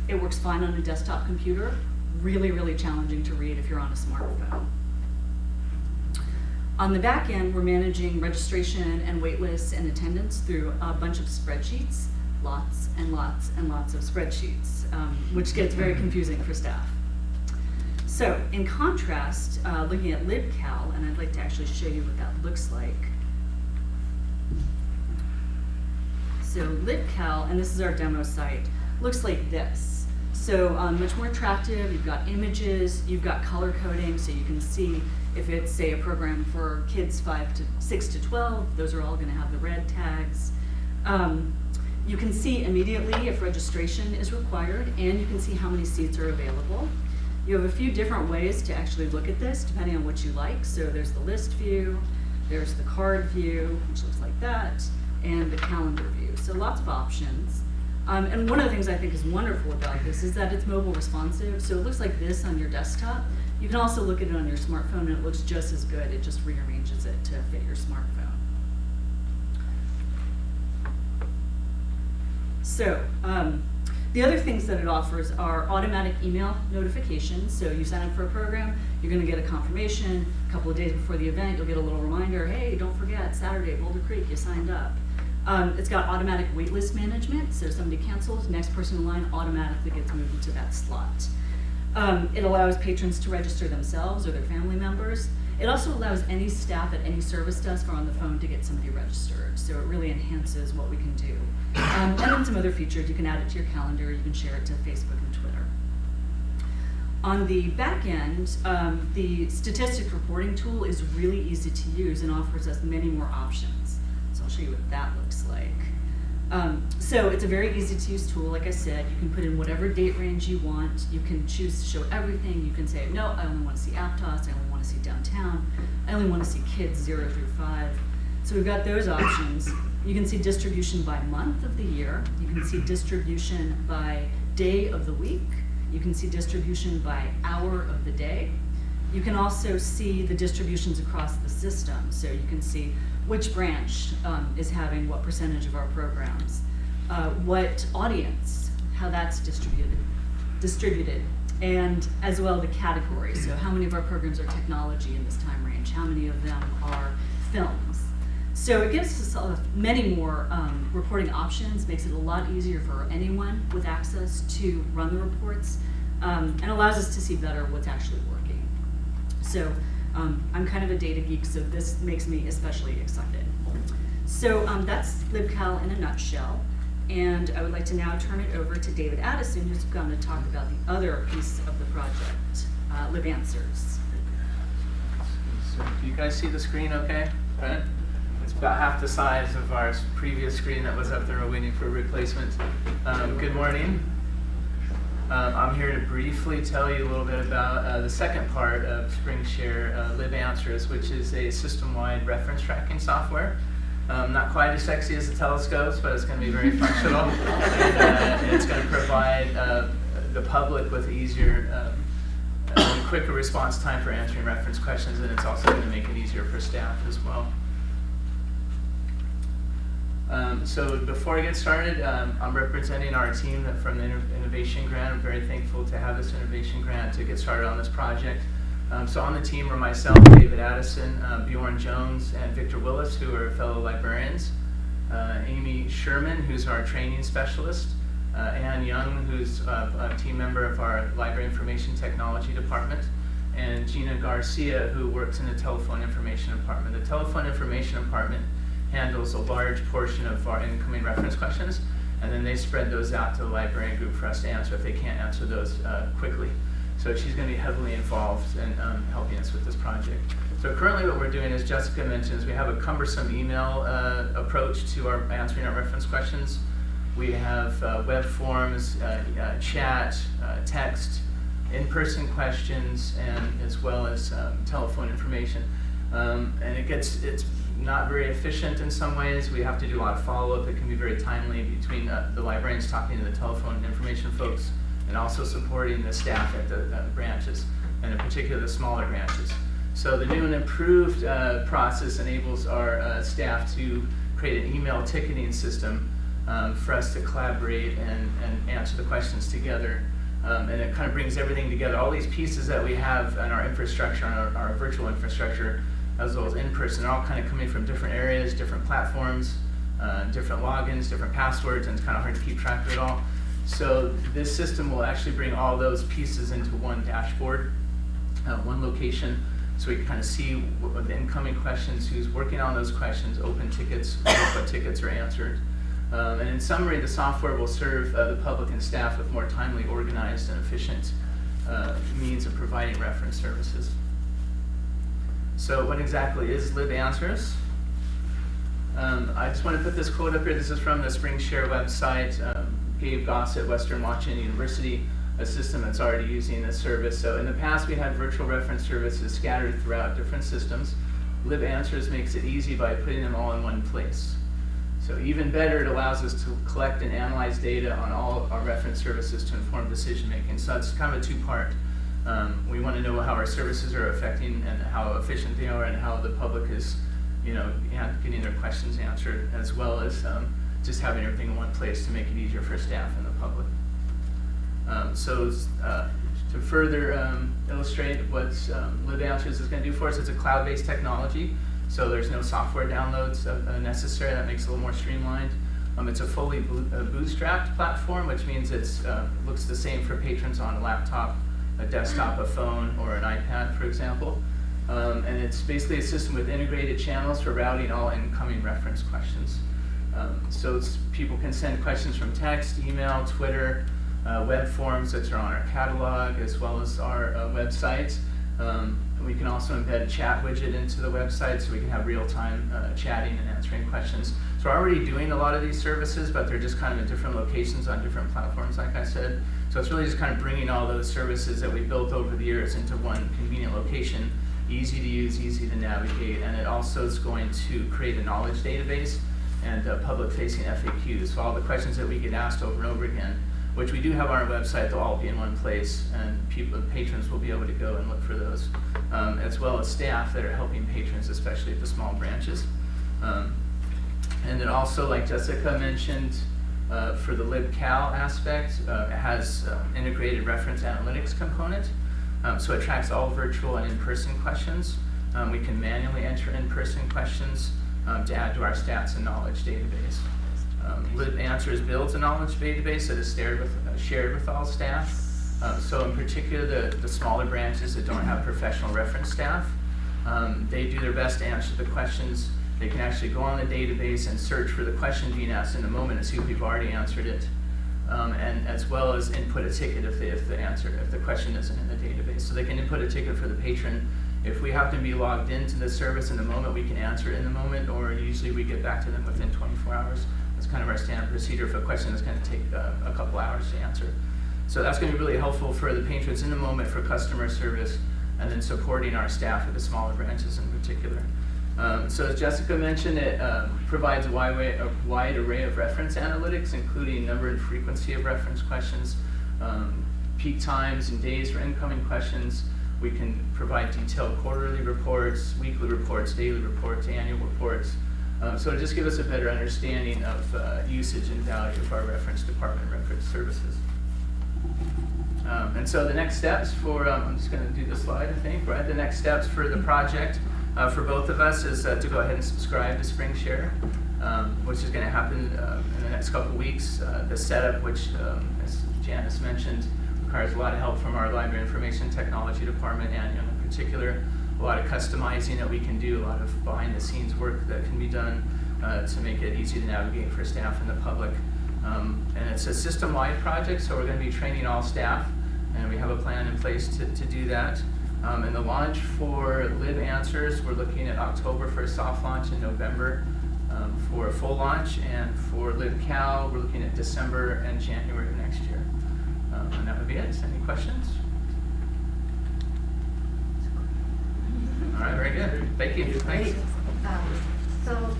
It works fine on a desktop computer. Really, really challenging to read if you're on a smartphone. On the back end, we're managing registration and wait lists and attendance through a bunch of spreadsheets, lots and lots and lots of spreadsheets, which gets very confusing for staff. So in contrast, looking at LibCal, and I'd like to actually show you what that looks like. So LibCal, and this is our demo site, looks like this. So much more attractive. You've got images, you've got color coding, so you can see if it's, say, a program for kids 6 to 12, those are all going to have the red tags. You can see immediately if registration is required, and you can see how many seats are available. You have a few different ways to actually look at this, depending on what you like. So there's the list view, there's the card view, which looks like that, and the calendar view. So lots of options. And one of the things I think is wonderful about this is that it's mobile responsive. So it looks like this on your desktop. You can also look at it on your smartphone, and it looks just as good. It just rearranges it to fit your smartphone. So the other things that it offers are automatic email notifications. So you sign up for a program, you're going to get a confirmation. A couple of days before the event, you'll get a little reminder, hey, don't forget, Saturday, Boulder Creek, you signed up. It's got automatic waitlist management, so if somebody cancels, next person in line automatically gets moved into that slot. It allows patrons to register themselves or their family members. It also allows any staff at any service desk or on the phone to get somebody registered, so it really enhances what we can do. And then some other features, you can add it to your calendar, you can share it to Facebook and Twitter. On the back end, the Statistic reporting tool is really easy to use and offers us many more options. So I'll show you what that looks like. So it's a very easy to use tool. Like I said, you can put in whatever date range you want. You can choose to show everything. You can say, no, I only want to see Aptos, I only want to see downtown, I only want to see kids 0 through 5. So we've got those options. You can see distribution by month of the year. You can see distribution by day of the week. You can see distribution by hour of the day. You can also see the distributions across the system. So you can see which branch is having what percentage of our programs, what audience, how that's distributed, and as well the categories. So how many of our programs are technology in this time range? How many of them are films? So it gives us many more reporting options, makes it a lot easier for anyone with access to run the reports, and allows us to see better what's actually working. So I'm kind of a data geek, so this makes me especially excited. So that's LibCal in a nutshell, and I would like to now turn it over to David Addison, who's going to talk about the other piece of the project, LibAnswers. So do you guys see the screen okay? Right? It's about half the size of our previous screen that was up there waiting for replacement. Good morning. I'm here to briefly tell you a little bit about the second part of SpringShare LibAnswers, which is a system-wide reference tracking software. Not quite as sexy as the telescopes, but it's going to be very functional. And it's going to provide the public with easier, quicker response time for answering reference questions, and it's also going to make it easier for staff as well. So before I get started, I'm representing our team from the Innovation Grant. I'm very thankful to have this Innovation Grant to get started on this project. So on the team are myself, David Addison, Bjorn Jones, and Victor Willis, who are fellow librarians. Amy Sherman, who's our training specialist. Ann Young, who's a team member of our Library Information Technology Department. And Gina Garcia, who works in the Telephone Information Department. The Telephone Information Department handles a large portion of our incoming reference questions, and then they spread those out to the librarian group for us to answer if they can't answer those quickly. So she's going to be heavily involved in helping us with this project. So currently what we're doing, as Jessica mentions, we have a cumbersome email approach to our answering our reference questions. We have web forms, chat, text, in-person questions, and as well as telephone information. And it's not very efficient in some ways. We have to do a lot of follow-up. It can be very timely between the librarians talking to the telephone information folks and also supporting the staff at the branches, and in particular the smaller branches. So the new and improved process enables our staff to create an email ticketing system for us to collaborate and answer the questions together. And it kind of brings everything together. All these pieces that we have in our infrastructure, our virtual infrastructure, as well as in-person, are all kind of coming from different areas, different platforms, different logins, different passwords, and it's kind of hard to keep track of it all. So this system will actually bring all those pieces into one dashboard, one location, so we can kind of see what the incoming questions, who's working on those questions, open tickets, what tickets are answered. And in summary, the software will serve the public and staff with more timely, organized, and efficient means of providing reference services. So what exactly is LibAnswers? I just want to put this quote up here. This is from the SpringShare website. Gabe Goss at Western Washington University, a system that's already using this service. So in the past, we had virtual reference services scattered throughout different systems. LibAnswers makes it easy by putting them all in one place. So even better, it allows us to collect and analyze data on all our reference services to inform decision making. So it's kind of a two-part. We want to know how our services are affecting and how efficient they are, and how the public is, getting their questions answered, as well as just having everything in one place to make it easier for staff and the public. To further illustrate what LibAnswers is going to do for us, it's a cloud-based technology. So there's no software downloads necessary. That makes it a little more streamlined. It's a fully bootstrapped platform, which means it looks the same for patrons on a laptop, a desktop, a phone, or an iPad, for example. And it's basically a system with integrated channels for routing all incoming reference questions. So people can send questions from text, email, Twitter, web forms that are on our catalog, as well as our website. We can also embed a chat widget into the website so we can have real-time chatting and answering questions. So we're already doing a lot of these services, but they're just kind of in different locations on different platforms, like I said. So it's really just kind of bringing all those services that we built over the years into one convenient location, easy to use, easy to navigate, and it also is going to create a knowledge database and public-facing FAQs. So all the questions that we get asked over and over again, which we do have on our website, they'll all be in one place, and patrons will be able to go and look for those, as well as staff that are helping patrons, especially at the small branches. And then also, like Jessica mentioned, for the LibCal aspect, it has integrated reference analytics component. So it tracks all virtual and in-person questions. We can manually enter in-person questions to add to our stats and knowledge database. LibAnswers builds a knowledge database that is shared with all staff. So in particular, the smaller branches that don't have professional reference staff, they do their best to answer the questions. They can actually go on the database and search for the question being asked in the moment and see if we've already answered it, and as well as input a ticket if the question isn't in the database. So they can input a ticket for the patron. If we happen to be logged into the service in the moment, we can answer it in the moment, or usually we get back to them within 24 hours. That's kind of our standard procedure for a question that's going to take a couple hours to answer. So that's going to be really helpful for the patrons in the moment for customer service, and then supporting our staff at the smaller branches in particular. So as Jessica mentioned, it provides a wide array of reference analytics, including number and frequency of reference questions, peak times and days for incoming questions. We can provide detailed quarterly reports, weekly reports, daily reports, annual reports. So to just give us a better understanding of usage and value of our reference department reference services. And so the next steps for, I'm just going to do the slide, I think, right? The next steps for the project for both of us is to go ahead and subscribe to SpringShare, which is going to happen in the next couple weeks. The setup, which, as Janice mentioned, requires a lot of help from our library information technology department, and in particular, a lot of customizing that we can do, a lot of behind-the-scenes work that can be done to make it easy to navigate for staff and the public. And it's a system-wide project, so we're going to be training all staff, and we have a plan in place to do that. And the launch for LibAnswers, we're looking at October for a soft launch and November for a full launch, and for LibCal, we're looking at December and January of next year. And that would be it. Any questions? All right, very good. Thank you. Thanks. So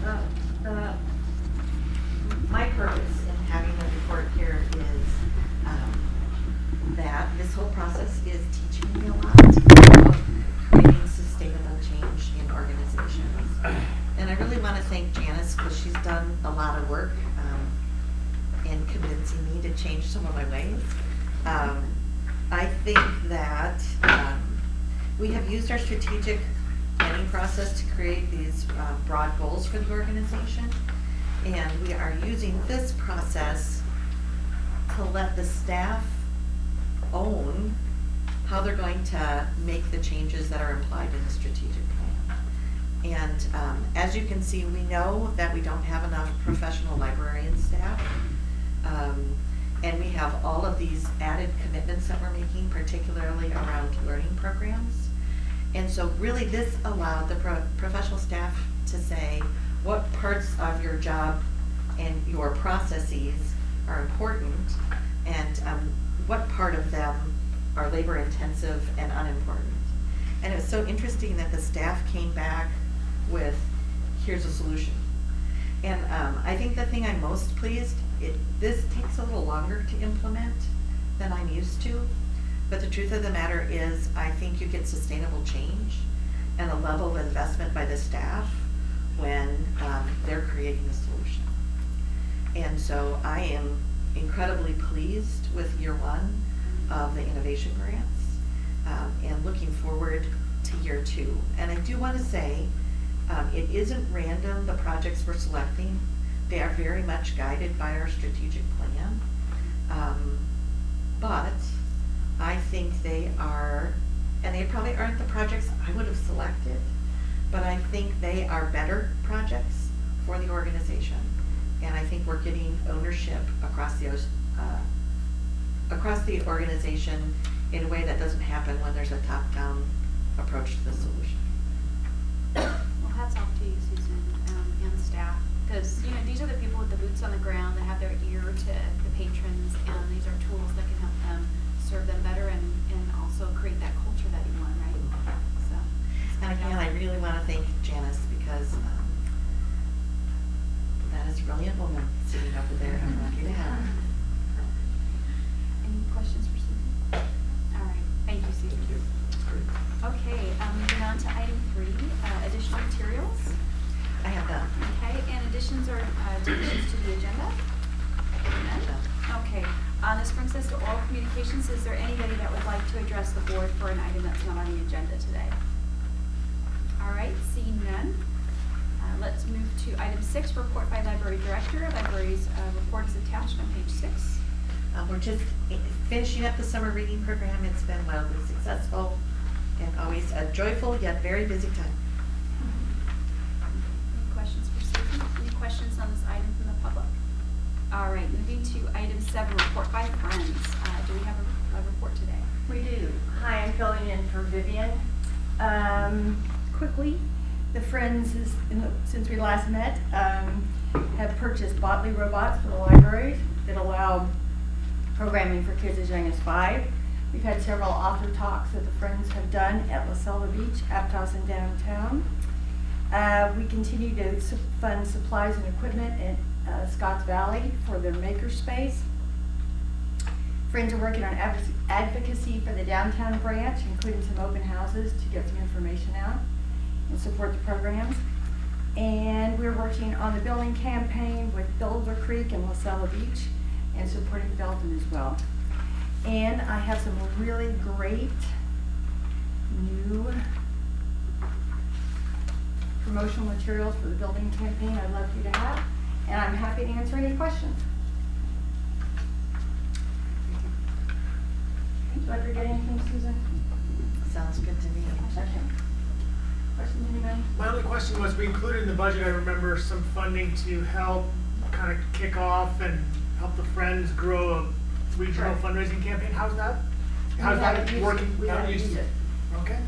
my purpose in having the report here is that this whole process is teaching me a lot about creating sustainable change in organizations. And I really want to thank Janice, because she's done a lot of work in convincing me to change some of my ways. I think that we have used our strategic planning process to create these broad goals for the organization, and we are using this process to let the staff own how they're going to make the changes that are implied in the strategic plan. And as you can see, we know that we don't have enough professional librarian staff, and we have all of these added commitments that we're making, particularly around learning programs. And so really this allowed the professional staff to say what parts of your job and your processes are important, and what part of them are labor intensive and unimportant. And it was so interesting that the staff came back with, here's a solution. And I think the thing I'm most pleased, this takes a little longer to implement than I'm used to. But the truth of the matter is, I think you get sustainable change and a level of investment by the staff when they're creating a solution. And so I am incredibly pleased with year one of the innovation grants, and looking forward to year two. And I do want to say, It isn't random, the projects we're selecting. They are very much guided by our strategic plan. But I think they are, and they probably aren't the projects I would have selected, but I think they are better projects for the organization. And I think we're getting ownership across the organization in a way that doesn't happen when there's a top-down approach to the solution. Well, hats off to you, Susan, and staff, because, you know, these are the people with the boots on the ground that have their ear to the patrons, and these are tools that can help them serve them better and also create that culture that you want, right? So. And again, I really want to thank Janice, because that is a brilliant woman sitting over there. I'm lucky to have her. Any questions for Susan? All right, thank you, Susan. Thank you. That's great. Okay, moving on to item 3, additional materials. I have done. Okay, and additions or deletions to the agenda? None? Okay, this brings us to oral communications. Is there anybody that would like to address the board for an item that's not on the agenda today? All right, seeing none. Let's move to item 6, report by library director. Library's report is attached on page 6. We're just finishing up the summer reading program. It's been wildly successful and always a joyful yet very busy time. Any questions for Susan? Any questions on this item from the public? All right, moving to item 7, report by friends. Do we have a report today? We do. Hi, I'm filling in for Vivian. Quickly, the Friends, since we last met, have purchased Botley robots for the libraries that allow programming for kids as young as 5. We've had several author talks that the Friends have done at La Selva Beach, Aptos, and downtown. We continue to fund supplies and equipment at Scotts Valley for their makerspace. Friends are working on advocacy for the downtown branch, including some open houses to get some information out and support the programs. And we're working on the building campaign with Boulder Creek and La Selva Beach and supporting Felton as well. And I have some really great new promotional materials for the building campaign I'd love you to have, and I'm happy to answer any questions. Do I forget anything, Susan? Sounds good to me. Okay. Questions, anybody? My only question was, we included in the budget, I remember, some funding to help kind of kick off and help the Friends grow a regional Correct. fundraising campaign. How's that We haven't used it. working? We haven't used it. Okay,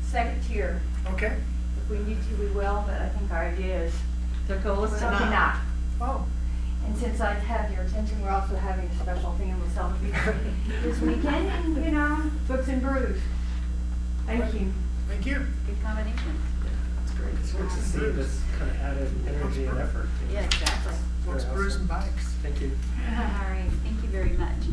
Second tier. okay. If we need to, we will, but I think our idea is The goal is to probably not. not. Oh, And since I have your attention, we're also having a special thing in La Selva Beach this weekend, and, you know, books and brews. Thank you. thank you. Good combination. That's great. It's good to see this kind of added energy and effort. Yeah, exactly. Books, brews, and bikes. Thank you. All right, thank you very much.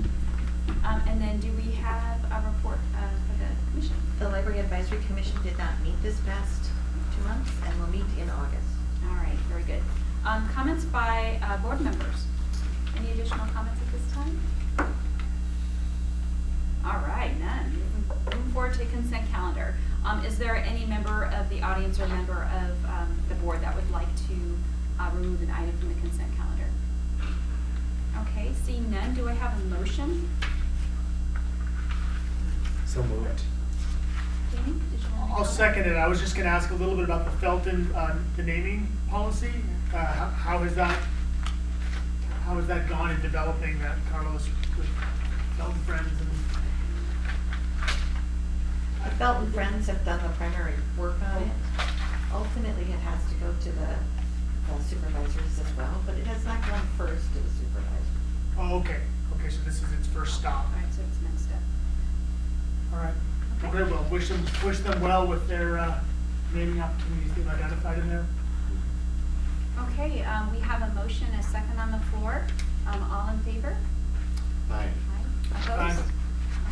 And then do we have a report for the commission? The Library Advisory Commission did not meet this past 2 months and will meet in August. All right, very good. Comments by board members? Any additional comments at this time? All right, none. Moving forward to the consent calendar. Is there any member of the audience or member of the board that would like to remove an item from the consent calendar? Okay, seeing none, do I have a motion? So moved. Danny, did you want to I'll second it. I was just gonna ask a little bit about the Felton, the naming policy. How has that gone in developing that, Carlos, with Felton Friends and? Felton Friends have done the primary work on it. Ultimately, it has to go to the supervisors as well, but it has not gone first to the supervisor. Oh, okay. Okay, so this is its first stop. All right, so it's next step. All right. Okay. Very well. Wish them well with their naming opportunities they've identified in there. Okay, we have a motion, a second on the floor. All in favor? Aye. Aye. Opposed?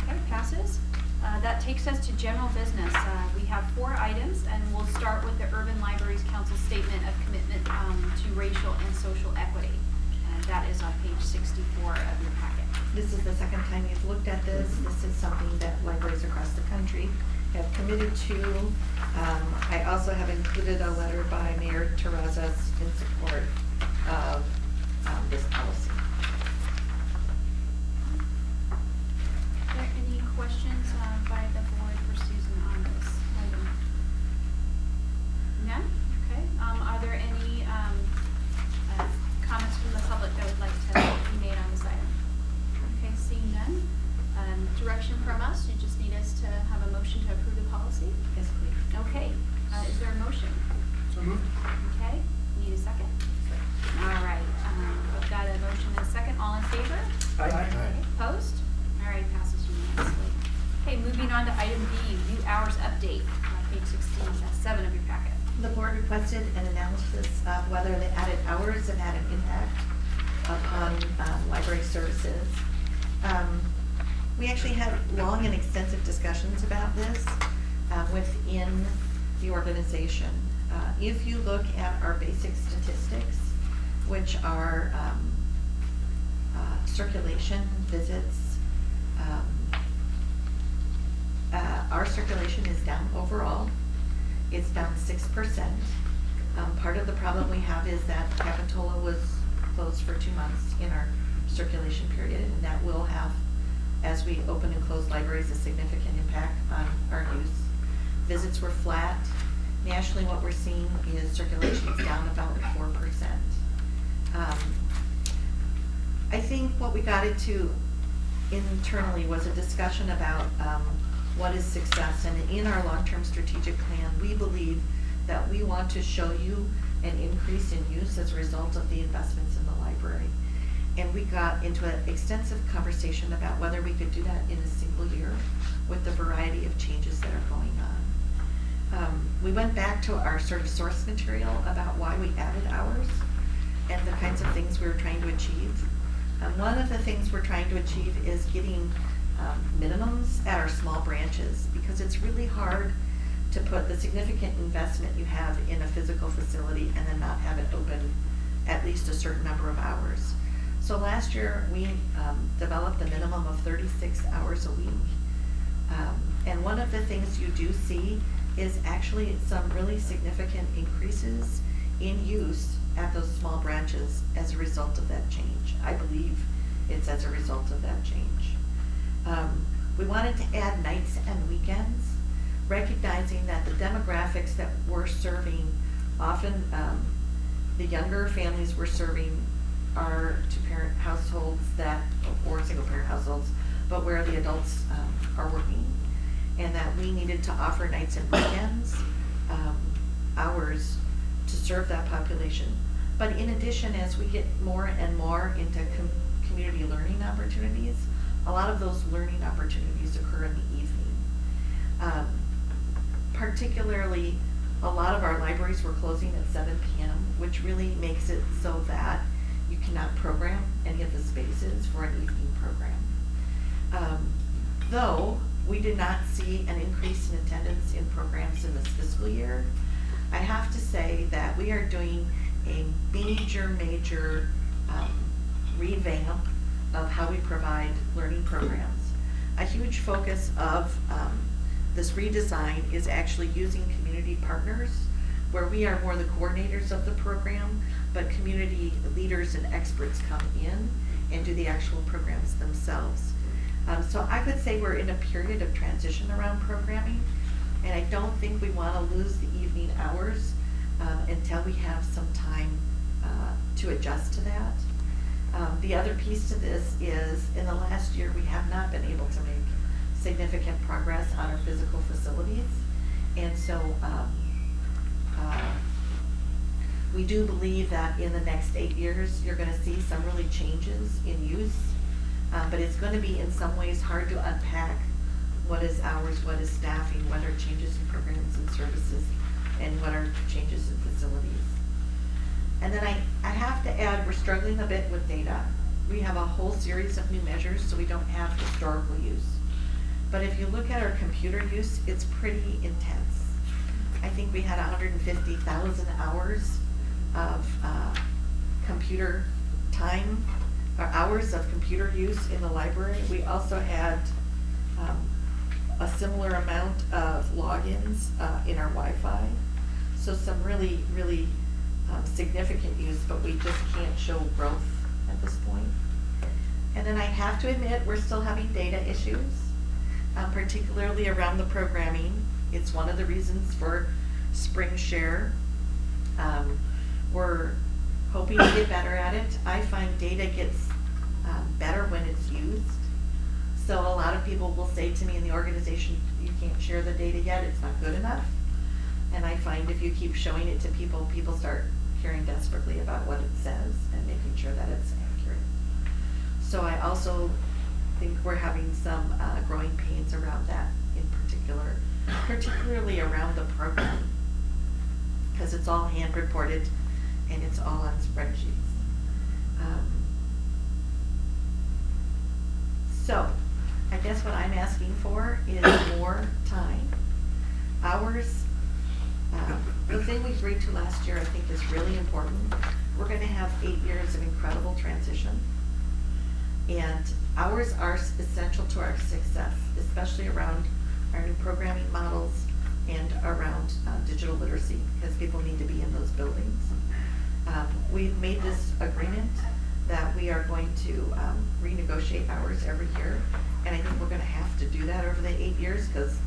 Okay, passes. That takes us to general business. We have 4 items, and we'll start with the Urban Libraries Council Statement of Commitment to Racial and Social Equity. And that is on page 64 of your packet. This is the second time you've looked at this. This is something that libraries across the country have committed to. I also have included a letter by Mayor Terrazas in support of this policy. Are there any questions by the board for Susan on this item? None? Okay. Are there any comments from the public that would like to be made on this item? Okay, seeing none. Direction from us, you just need us to have a motion to approve the policy? Yes, please. Okay. Is there a motion? So moved. Okay. Need a second? All right. We've got a motion and a second. All in favor? Aye. Opposed? All right, passes unanimously. Okay, moving on to item B, view hours update, page 16, that's 7 of your packet. The board requested an analysis of whether the added hours have had an impact upon library services. We actually had long and extensive discussions about this within the organization. If you look at our basic statistics, which are circulation visits, our circulation is down overall. It's down 6%. Part of the problem we have is that Capitola was closed for 2 months in our circulation period, and that will have, as we open and close libraries, a significant impact on our use. Visits were flat. Nationally, what we're seeing is circulation is down about 4%. I think what we got into internally was a discussion about what is success, and in our long-term strategic plan, we believe that we want to show you an increase in use as a result of the investments in the library. And we got into an extensive conversation about whether we could do that in a single year with the variety of changes that are going on. We went back to our sort of source material about why we added hours and the kinds of things we were trying to achieve. One of the things we're trying to achieve is getting minimums at our small branches, because it's really hard to put the significant investment you have in a physical facility and then not have it open at least a certain number of hours. So last year we developed a minimum of 36 hours a week. And one of the things you do see is actually some really significant increases in use at those small branches as a result of that change. I believe it's as a result of that change. We wanted to add nights and weekends, recognizing that the demographics that we're serving, often the younger families we're serving are two-parent households or single-parent households, but where the adults are working, and that we needed to offer nights and weekends hours to serve that population. But in addition, as we get more and more into community learning opportunities, a lot of those learning opportunities occur in the evening. Particularly, a lot of our libraries were closing at 7 p.m., which really makes it so that you cannot program any of the spaces for an evening program. Though we did not see an increase in attendance in programs in this fiscal year, I have to say that we are doing a major revamp of how we provide learning programs. A huge focus of this redesign is actually using community partners, where we are more the coordinators of the program, but community leaders and experts come in and do the actual programs themselves. So I would say we're in a period of transition around programming, and I don't think we want to lose the evening hours until we have some time to adjust to that. The other piece to this is, in the last year, we have not been able to make significant progress on our physical facilities, and so we do believe that in the next 8 years, you're going to see some really changes in use, but it's going to be in some ways hard to unpack what is hours, what is staffing, what are changes in programs and services, and what are changes in facilities. And then I have to add, we're struggling a bit with data. We have a whole series of new measures, so we don't have historical use. But if you look at our computer use, it's pretty intense. I think we had 150,000 hours of computer time, or hours of computer use in the library. We also had a similar amount of logins in our Wi-Fi. So some really, really significant use, but we just can't show growth at this point. And then I have to admit, we're still having data issues, particularly around the programming. It's one of the reasons for Spring Share. We're hoping to get better at it. I find data gets better when it's used. So a lot of people will say to me in the organization, you can't share the data yet, it's not good enough. And I find if you keep showing it to people, people start caring desperately about what it says and making sure that it's accurate. So I also think we're having some growing pains around that in particular, particularly around the program, because it's all hand reported and it's all on spreadsheets. So I guess what I'm asking for is more time. Hours, the thing we agreed to last year I think is really important. We're gonna have 8 years of incredible transition. And hours are essential to our success, especially around our new programming models and around digital literacy, because people need to be in those buildings. We've made this agreement that we are going to renegotiate hours every year, and I think we're gonna have to do that over the 8 years, because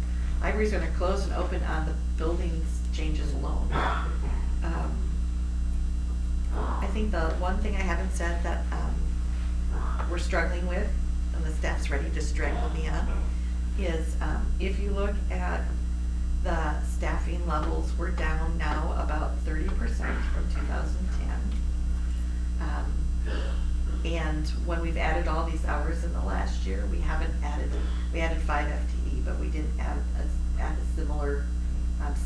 libraries are gonna close and open on the buildings changes alone. I think the one thing I haven't said that we're struggling with, and the staff's ready to strangle me on, is if you look at the staffing levels, we're down now about 30% from 2010. And when we've added all these hours in the last year, we added 5 FTE, but we didn't add a similar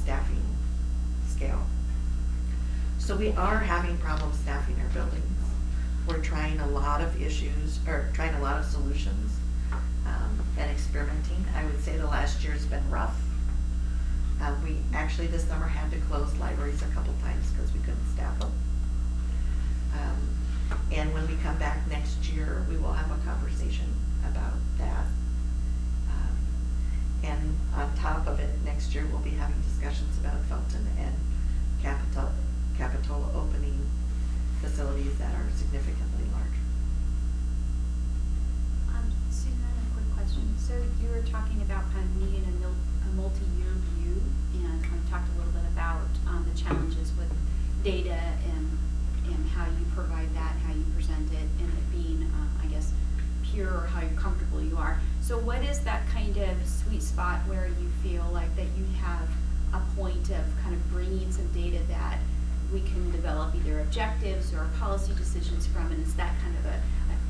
staffing scale. So we are having problems staffing our buildings. We're trying a lot of solutions and experimenting. I would say the last year's been rough. We actually this summer had to close libraries a couple times because we couldn't staff them. And when we come back next year, we will have a conversation about that. And on top of it, next year we'll be having discussions about Felton and Capitola opening facilities that are significantly larger. Susan, a quick question. So you were talking about kind of needing a multi-year view, and kind of talked a little bit about the challenges with data and how you provide that, how you present it, and it being, I guess, pure, or how comfortable you are. So what is that kind of sweet spot where you feel like that you have a point of kind of bringing some data that we can develop either objectives or policy decisions from, and is that kind of a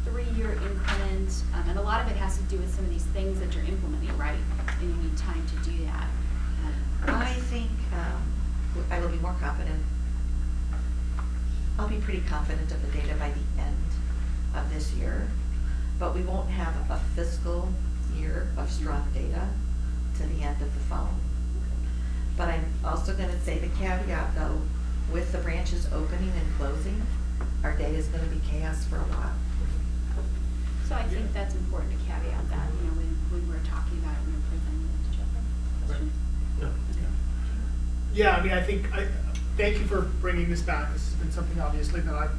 3-year increment? And a lot of it has to do with some of these things that you're implementing, right? And you need time to do that. I think I will be more confident. I'll be pretty confident of the data by the end of this year, but we won't have a fiscal year of strong data to the end of the following. But I'm also going to say the caveat, though, with the branches opening and closing, our data is going to be chaos for a while. So I think that's important to caveat that, when we're talking about it, when we're presenting it to children. Questions? Yeah, I mean, thank you for bringing this back. This has been something obviously that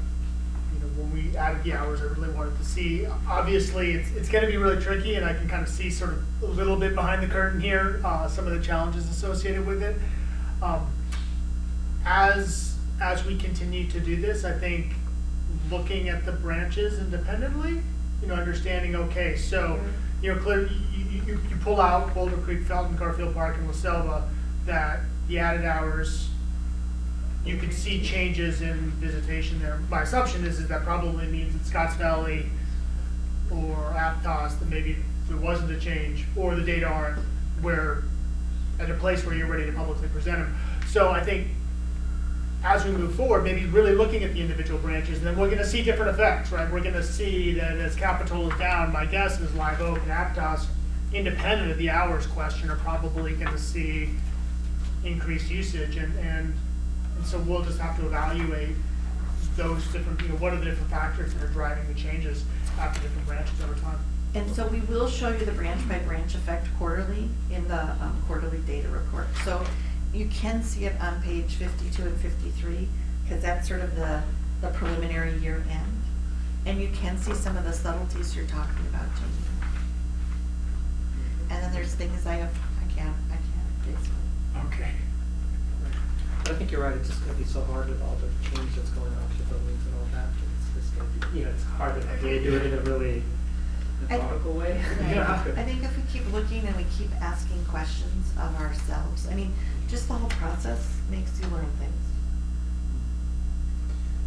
when we added the hours, I really wanted to see. Obviously, it's going to be really tricky, and I can kind of see sort of a little bit behind the curtain here, some of the challenges associated with it. As we continue to do this, I think looking at the branches independently, understanding, okay, so, clearly you pull out Boulder Creek, Felton, Garfield Park, and La Selva, that the added hours, you could see changes in visitation there. My assumption is that probably means that Scotts Valley or Aptos, that maybe there wasn't a change, or the data aren't at a place where you're ready to publicly present them. So I think as we move forward, maybe really looking at the individual branches, and then we're going to see different effects, right? We're going to see that as Capitola is down, my guess is Live Oak and Aptos, independent of the hours question, are probably going to see increased usage, and so we'll just have to evaluate those different, what are the different factors that are driving the changes after different branches over time? And so we will show you the branch by branch effect quarterly in the quarterly data report. So you can see it on page 52 and 53, because that's sort of the preliminary year end. And you can see some of the subtleties you're talking about, Jamie. And then there's things I can't fix. Okay. I think you're right, it's just gonna be so hard with all the change that's going on with the buildings and all that. It's just gonna be, it's hard to really do it in a really methodical way. I think if we keep looking and we keep asking questions of ourselves, I mean, just the whole process makes you learn things.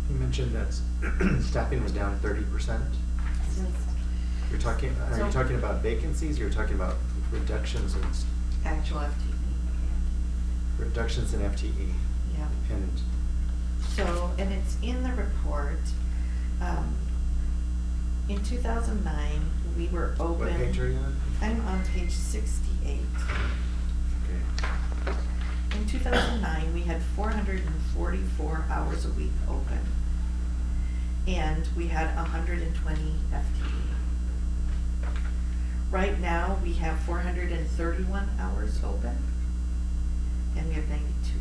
You mentioned that staffing was down 30%. You're talking, are you talking about vacancies, or you're talking about reductions in Actual FTE. reductions in FTE? Yeah. And So, and it's in the report. In 2009, we were open. what page are you on? I'm on page 68. Okay. In 2009, we had 444 hours a week open. And we had 120 FTE. Right now, we have 431 hours open, and we have 92.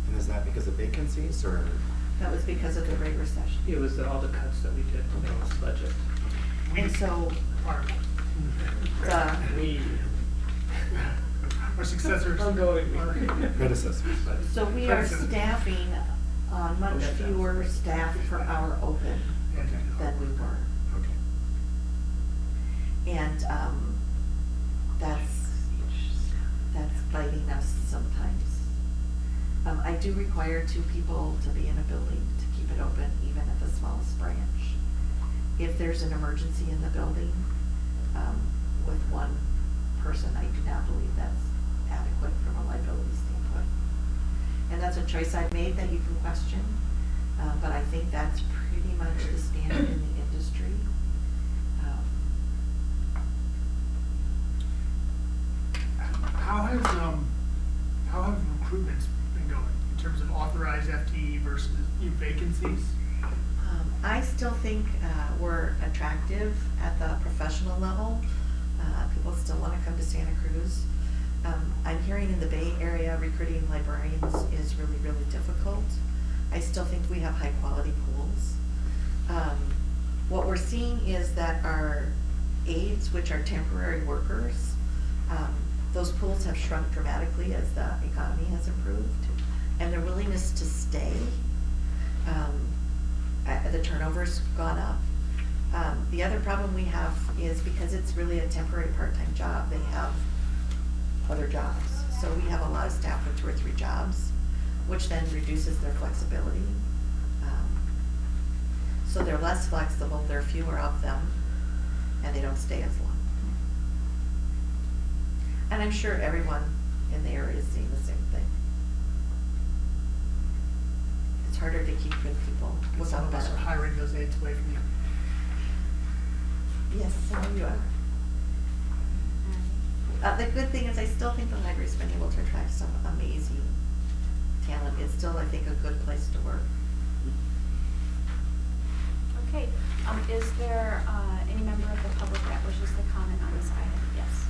And is that because of vacancies, or? That was because of the Great Recession. It was all the cuts that we did in the last budget. And so, Our successors. Predecessors. so we are staffing on much Okay. fewer staff per hour open than we were. Okay. And that's biting us sometimes. I do require 2 people to be in a building to keep it open, even at the smallest branch. If there's an emergency in the building, with 1 person, I do not believe that's adequate from a liability standpoint. And that's a choice I've made that you can question, but I think that's pretty much the standard in the industry. How have recruitments been going in terms of authorized FTE versus vacancies? I still think we're attractive at the professional level. People still want to come to Santa Cruz. I'm hearing in the Bay Area recruiting librarians is really, really difficult. I still think we have high quality pools. What we're seeing is that our aides, which are temporary workers, those pools have shrunk dramatically as the economy has improved, and their willingness to stay, the turnover's gone up. The other problem we have is because it's really a temporary part-time job, they have other jobs. So we have a lot of staff with 2 or 3 jobs, which then reduces their flexibility. So they're less flexible, there are fewer of them, and they don't stay as long. And I'm sure everyone in the area is seeing the same thing. It's harder to keep good people And without some of us are benefits. hiring those aides away from you. Yes, some of you are. The good thing is I still think the library's been able to attract some amazing talent. It's still, I think, a good place to work. Okay, is there any member of the public that wishes to comment on this item? Yes.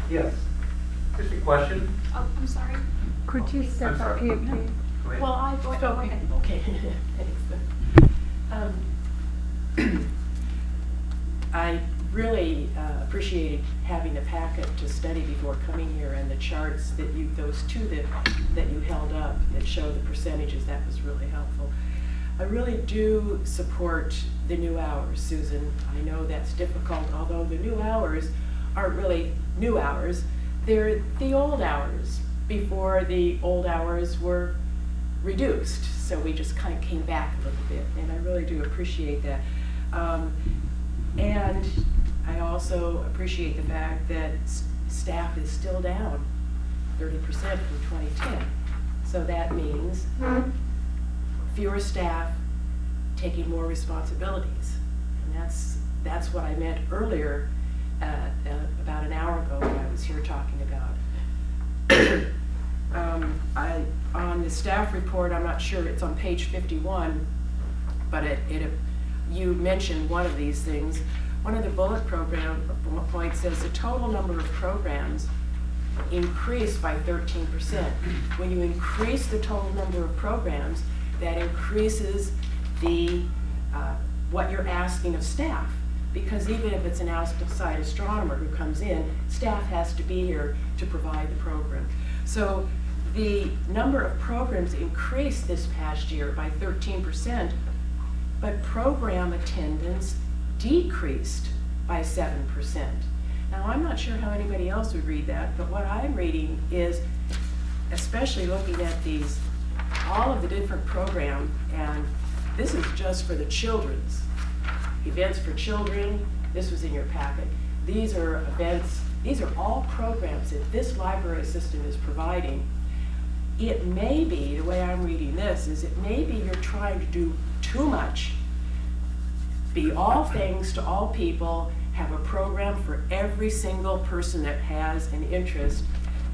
Yes. Just a question. Oh, I'm sorry. Could you step I'm up sorry. here, No. please? Go ahead. Well, I go ahead. Okay, thanks. I really appreciated having the packet to study before coming here, and the charts that those 2 that you held up that show the percentages, that was really helpful. I really do support the new hours, Susan. I know that's difficult, although the new hours aren't really new hours. They're the old hours before the old hours were reduced. So we just kind of came back a little bit, and I really do appreciate that. And I also appreciate the fact that staff is still down 30% from 2010. So that means fewer staff taking more responsibilities. And that's what I meant earlier, about an hour ago when I was here talking about On the staff report, I'm not sure, it's on page 51, but you mentioned one of these things. One of the bullet points says the total number of programs increased by 13%. When you increase the total number of programs, that increases the what you're asking of staff. Because even if it's an outside astronomer who comes in, staff has to be here to provide the program. So the number of programs increased this past year by 13%, but program attendance decreased by 7%. Now, I'm not sure how anybody else would read that, but what I'm reading is, especially looking at these, all of the different programs, and this is just for the children's. Events for children, this was in your packet. These are events, these are all programs that this library system is providing. It may be, the way I'm reading this, is it may be you're trying to do too much, be all things to all people, have a program for every single person that has an interest.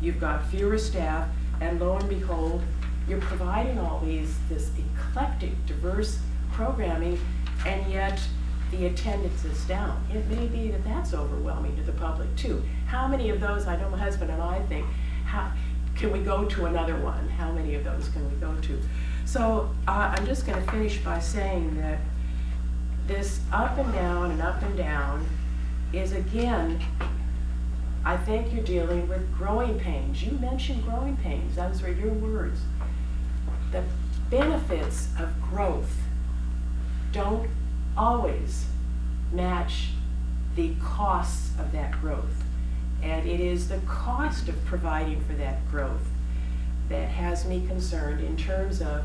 You've got fewer staff, and lo and behold, you're providing all this eclectic, diverse programming, and yet the attendance is down. It may be that that's overwhelming to the public too. How many of those, I know my husband and I think, can we go to another one? How many of those can we go to? So I'm just going to finish by saying that this up and down is, again, I think you're dealing with growing pains. You mentioned growing pains. Those were your words. The benefits of growth don't always match the costs of that growth. And it is the cost of providing for that growth that has me concerned in terms of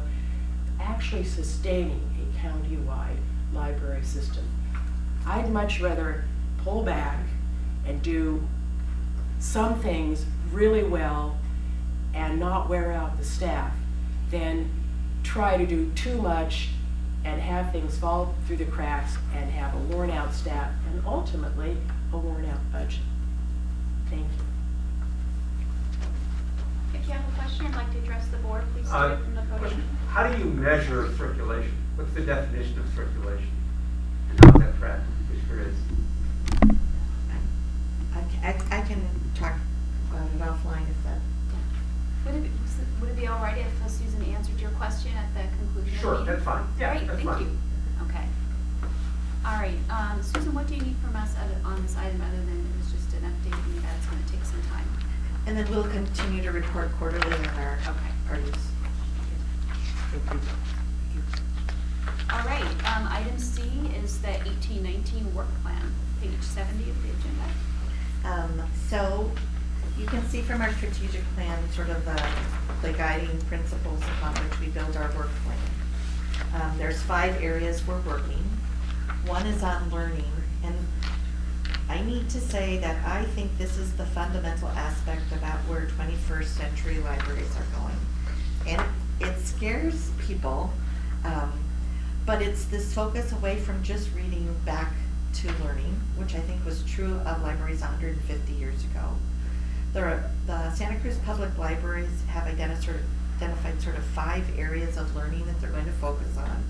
actually sustaining a county-wide library system. I'd much rather pull back and do some things really well and not wear out the staff than try to do too much and have things fall through the cracks and have a worn out staff and ultimately a worn out budget. Thank you. If you have a question or would like to address the board, please do it from the podium. How do you measure circulation? What's the definition of circulation? And how's that tracked? Experience? I can talk about it offline if that. Would it be all right if Susan answered your question at the conclusion of the meeting? Sure, that's fine. Yeah, Great, that's thank fine. you. Okay. All right, Susan, what do you need from us on this item other than it was just an update and that's going to take some time? And then we'll continue to report quarterly on our use. All right, item C is the 1819 work plan, page 70 of the agenda. So you can see from our strategic plan sort of the guiding principles upon which we build our work plan. There's 5 areas we're working. One is on learning, and I need to say that I think this is the fundamental aspect about where 21st century libraries are going. And it scares people, but it's this focus away from just reading back to learning, which I think was true of libraries 150 years ago. The Santa Cruz Public Libraries have identified sort of 5 areas of learning that they're going to focus on,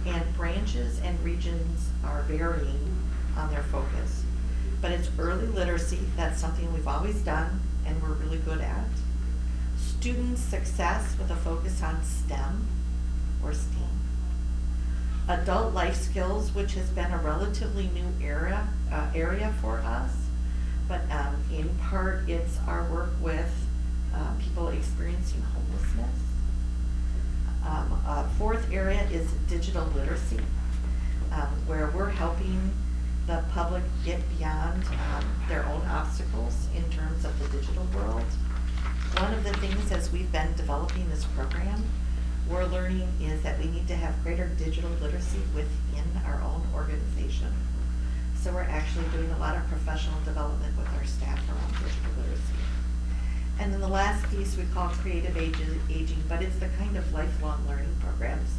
and branches and regions are varying on their focus. But it's early literacy, that's something we've always done and we're really good at. Student success with a focus on STEM or STEAM. Adult life skills, which has been a relatively new area for us, but in part it's our work with people experiencing homelessness. A 4th area is digital literacy, where we're helping the public get beyond their own obstacles in terms of the digital world. One of the things as we've been developing this program, we're learning is that we need to have greater digital literacy within our own organization. So we're actually doing a lot of professional development with our staff around digital literacy. And then the last piece we call creative aging, but it's the kind of lifelong learning programs.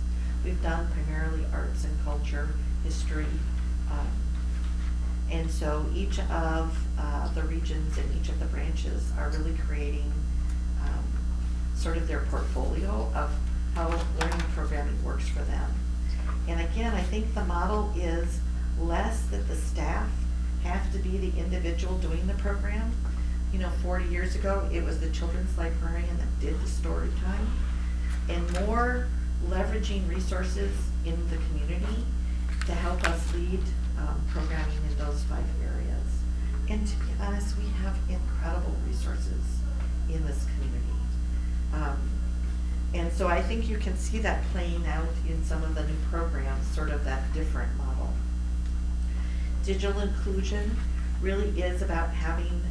We've done primarily arts and culture, history, and so each of the regions and each of the branches are really creating sort of their portfolio of how learning programming works for them. And again, I think the model is less that the staff have to be the individual doing the program. 40 years ago, it was the children's librarian that did the story time, and more leveraging resources in the community to help us lead programming in those 5 areas. And to be honest, we have incredible resources in this community. And so I think you can see that playing out in some of the new programs, sort of that different model. Digital inclusion really is about having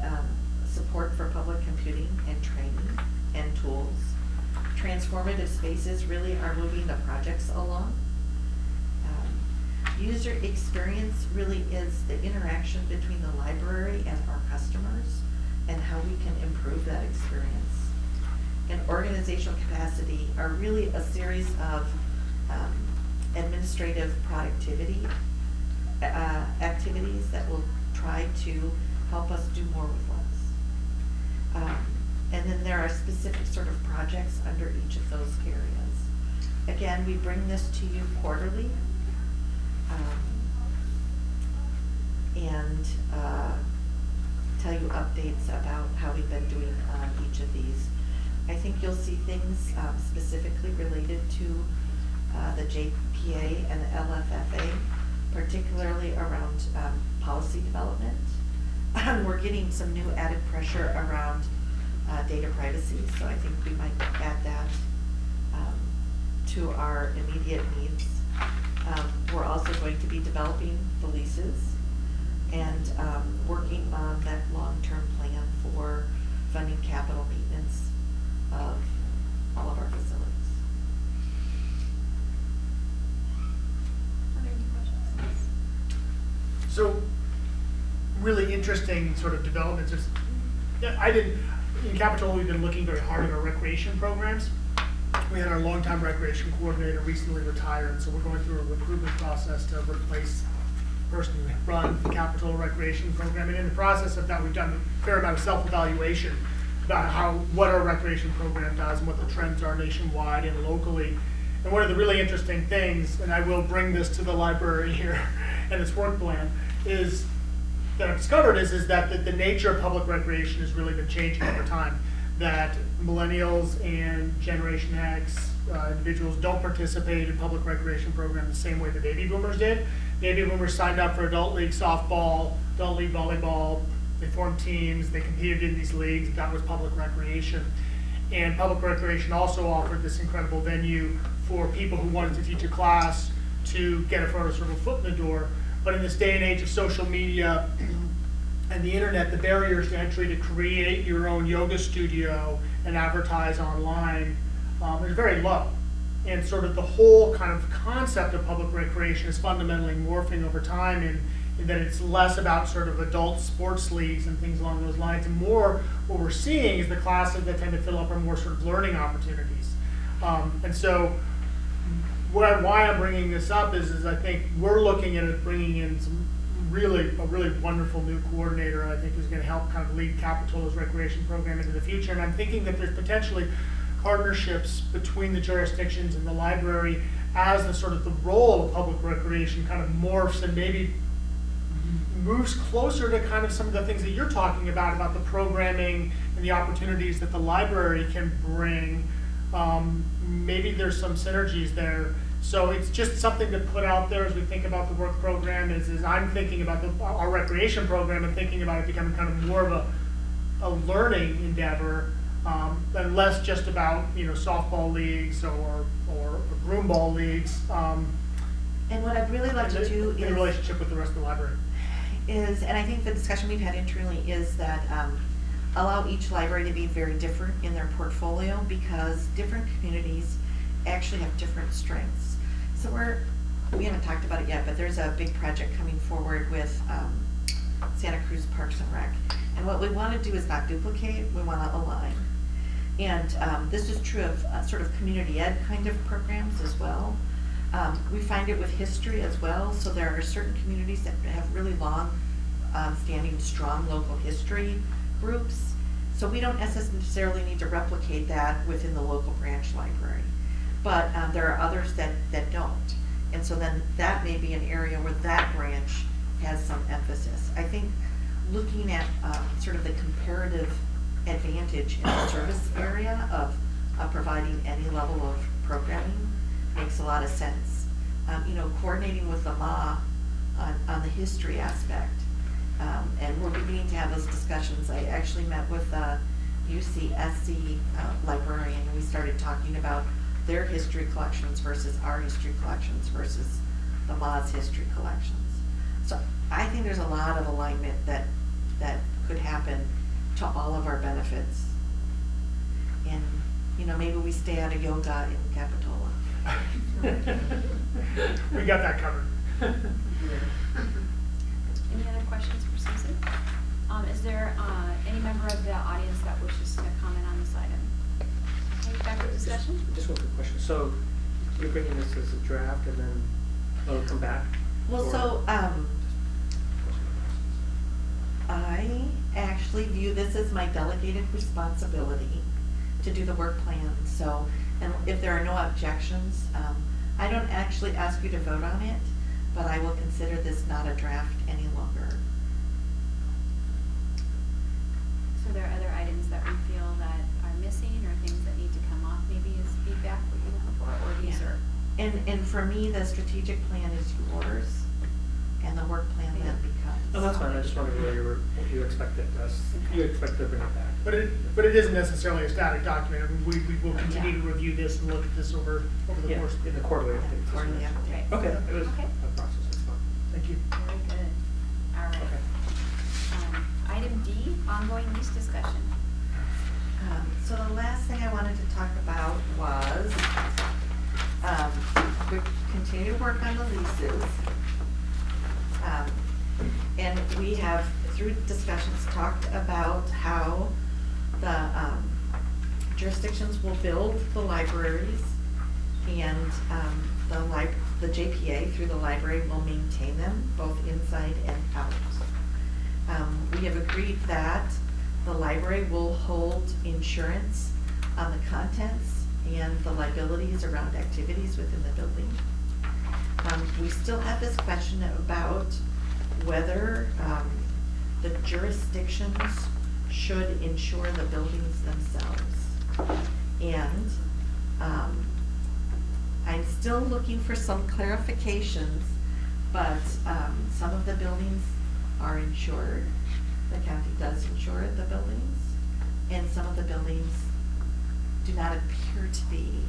support for public computing and training and tools. Transformative spaces really are moving the projects along. User experience really is the interaction between the library and our customers and how we can improve that experience. And organizational capacity are really a series of administrative productivity activities that will try to help us do more with less. And then there are specific sort of projects under each of those areas. Again, we bring this to you quarterly. And tell you updates about how we've been doing on each of these. I think you'll see things specifically related to the JPA and the LFFA, particularly around policy development. We're getting some new added pressure around data privacy, so I think we might add that to our immediate needs. We're also going to be developing the leases and working on that long-term plan for funding capital maintenance of all of our facilities. Are there any questions? So, really interesting sort of developments. In Capitola, we've been looking very hard at our recreation programs. We had our longtime recreation coordinator recently retire, and so we're going through a recruitment process to replace the person who run the Capitola recreation program. And in the process of that, we've done a fair amount of self-evaluation about what our recreation program does and what the trends are nationwide and locally. And one of the really interesting things, and I will bring this to the library here and its work plan, is that I've discovered is that the nature of public recreation has really been changing over time. That millennials and Generation X individuals don't participate in public recreation programs the same way the baby boomers did. Baby boomers signed up for adult league softball, adult league volleyball, they formed teams, they competed in these leagues, that was public recreation. And public recreation also offered this incredible venue for people who wanted to teach a class to get a sort of a foot in the door. But in this day and age of social media and the internet, the barriers to entry to create your own yoga studio and advertise online is very low. And sort of the whole kind of concept of public recreation is fundamentally morphing over time in that it's less about sort of adult sports leagues and things along those lines, and more what we're seeing is the classes that tend to fill up are more sort of learning opportunities. And so why I'm bringing this up is I think we're looking at bringing in a really wonderful new coordinator, I think, who's going to help kind of lead Capitola's recreation program into the future. And I'm thinking that there's potentially partnerships between the jurisdictions and the library as the sort of the role of public recreation kind of morphs and maybe moves closer to kind of some of the things that you're talking about the programming and the opportunities that the library can bring. Maybe there's some synergies there. So it's just something to put out there as we think about the work program is I'm thinking about our recreation program and thinking about it becoming kind of more of a learning endeavor and less just about softball leagues or broomball leagues. And what I'd really like to do is in relationship with the rest of the library. And I think the discussion we've had internally is that allow each library to be very different in their portfolio because different communities actually have different strengths. So we haven't talked about it yet, but there's a big project coming forward with Santa Cruz Parks and Rec. And what we want to do is not duplicate, we want to align. And this is true of sort of community ed kind of programs as well. We find it with history as well. So there are certain communities that have really long standing strong local history groups So we don't necessarily need to replicate that within the local branch library. But there are others that don't. And so then that may be an area where that branch has some emphasis. I think looking at sort of the comparative advantage in the service area of providing any level of programming makes a lot of sense. Coordinating with the MA on the history aspect. And we're beginning to have those discussions. I actually met with the UCSC librarian, and we started talking about their history collections versus our history collections versus the MA's history collections. So I think there's a lot of alignment that could happen to all of our benefits. And, maybe we stay out of yoga in Capitola. We got that covered. Any other questions for Susan? Is there any member of the audience that wishes to comment on this item? Okay, back to discussion. Just one quick question. So you're bringing this as a draft and then it'll come back? Well, Or- so I actually view this as my delegated responsibility to do the work plan. So, and if there are no objections, I don't actually ask you to vote on it, but I will consider this not a draft any longer. So there are other items that we feel that are missing or things that need to come off maybe as feedback what you want for, or these are. And for me, the strategic plan is yours, and the work plan then becomes. Oh, that's fine. I just wondered whether you expected us, you expect to bring it back. But it isn't necessarily a static document. I mean, we will continue to review this and look at this over the Yeah, course. in the quarterly update. Quarterly update. Okay, it was Okay. a process, that's fine. Thank you. Very good. All right. Okay. Item D, ongoing lease discussion. So the last thing I wanted to talk about was, we continue to work on the leases. And we have, through discussions, talked about how the jurisdictions will build the libraries, and the JPA through the library will maintain them both inside and out. We have agreed that the library will hold insurance on the contents and the liabilities around activities within the building. We still have this question about whether the jurisdictions should insure the buildings themselves. And I'm still looking for some clarifications, but some of the buildings are insured. The county does insure the buildings, and some of the buildings do not appear to be.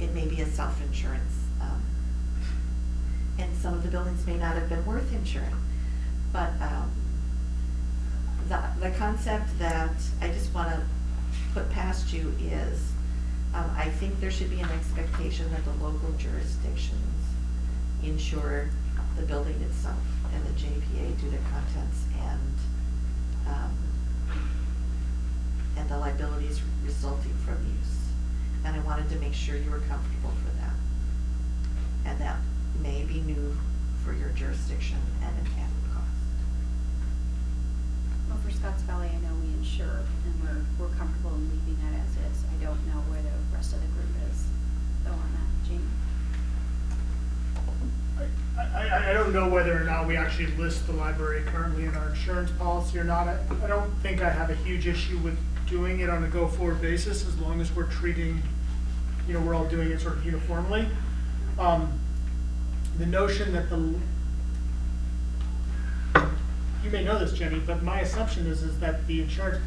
It may be a self-insurance. And some of the buildings may not have been worth insuring. But the concept that I just want to put past you is, I think there should be an expectation that the local jurisdictions insure the building itself, and the JPA do the contents and the liabilities resulting from use. And I wanted to make sure you were comfortable for that. And that may be new for your jurisdiction and an added cost. Well, for Scotts Valley, I know we insure, and we're comfortable in leaving that as is. I don't know where the rest of the group is, though, on that. Jean? I don't know whether or not we actually list the library currently in our insurance policy or not. I don't think I have a huge issue with doing it on a go-forward basis, as long as we're treating, we're all doing it sort of uniformly. The notion that you may know this, Jenny, but my assumption is that the insurance,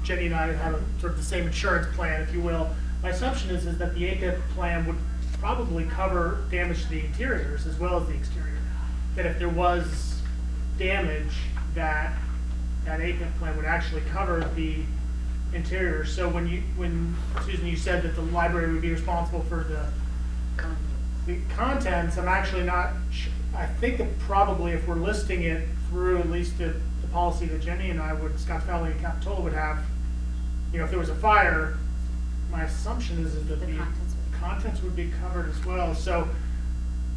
Jenny and I have sort of the same insurance plan, if you will. My assumption is that the APIP plan would probably cover damage to the interiors as well as the exterior. That if there was damage, that APIP plan would actually cover the interior. So when Susan, you said that the library would be responsible for the contents, I'm actually not sure. I think that probably if we're listing it through at least the policy that Jenny and I Scotts Valley and Capitola would have, if there was a fire, my assumption is that the contents would be covered as well. So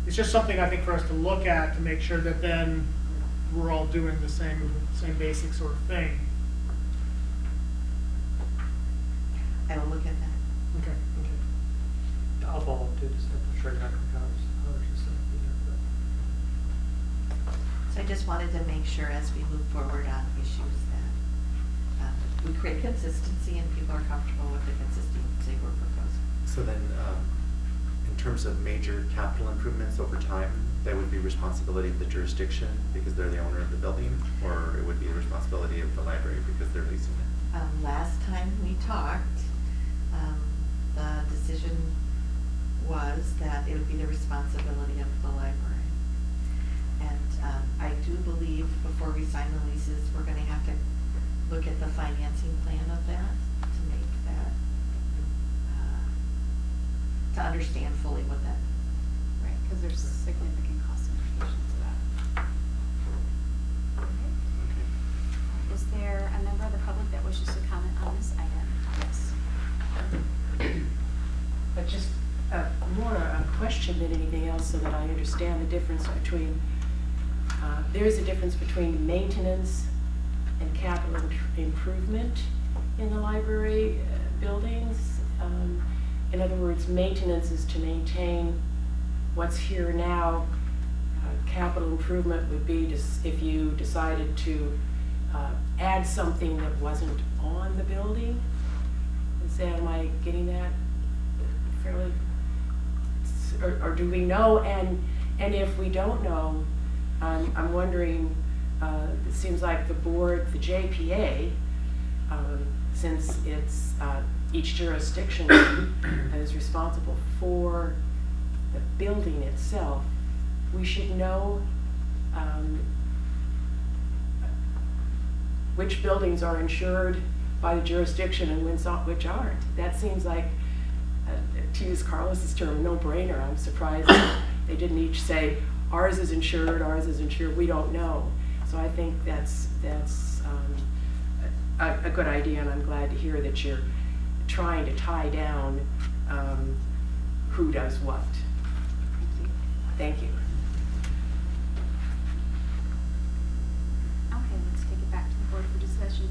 it's just something I think for us to look at to make sure that then we're all doing the same basic sort of thing. I will look at that. Okay, okay. I'll follow up too, just to sure exactly how it's just be there, So I just wanted to make sure as we move forward on issues that we create consistency and people are comfortable with the consistency we're proposing. So then, in terms of major capital improvements over time, that would be responsibility of the jurisdiction because they're the owner of the building, or it would be the responsibility of the library because they're leasing it? Last time we talked, the decision was that it would be the responsibility of the library. And I do believe before we sign the leases, we're gonna have to look at the financing plan of that to make that, to understand fully what that. Right, because there's significant cost implications to that. Okay. Is there a member of the public that wishes to comment on this item? Yes. But just more a question than anything else so that I understand the difference between, there is a difference between maintenance and capital improvement in the library buildings. In other words, maintenance is to maintain what's here now. Capital improvement would be just if you decided to add something that wasn't on the building. Am I getting that fairly? Or do we know? And if we don't know, I'm wondering. It seems like the board, the JPA, since it's each jurisdiction is responsible for the building itself, we should know which buildings are insured by the jurisdiction and which aren't. That seems like, to use Carlos's term, no-brainer. I'm surprised they didn't each say, ours is insured, we don't know. So I think that's a good idea, and I'm glad to hear that you're trying to tie down who does what. Thank you. Okay, let's take it back to the board for discussion.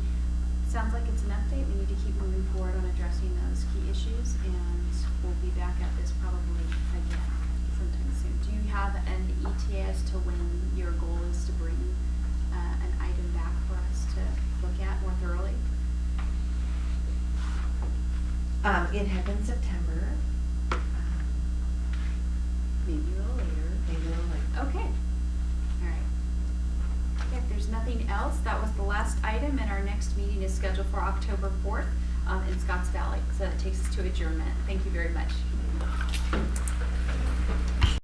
Sounds like it's an update. We need to keep moving forward on addressing those key issues, and we'll be back at this probably again sometime soon. Do you have an ETA as to when your goal is to bring an item back for us to look at more thoroughly? It happened September. Maybe a little later. Maybe a little later. Okay. All right. If there's nothing else, that was the last item, and our next meeting is scheduled for October 4th in Scotts Valley. So that takes us to adjournment. Thank you very much.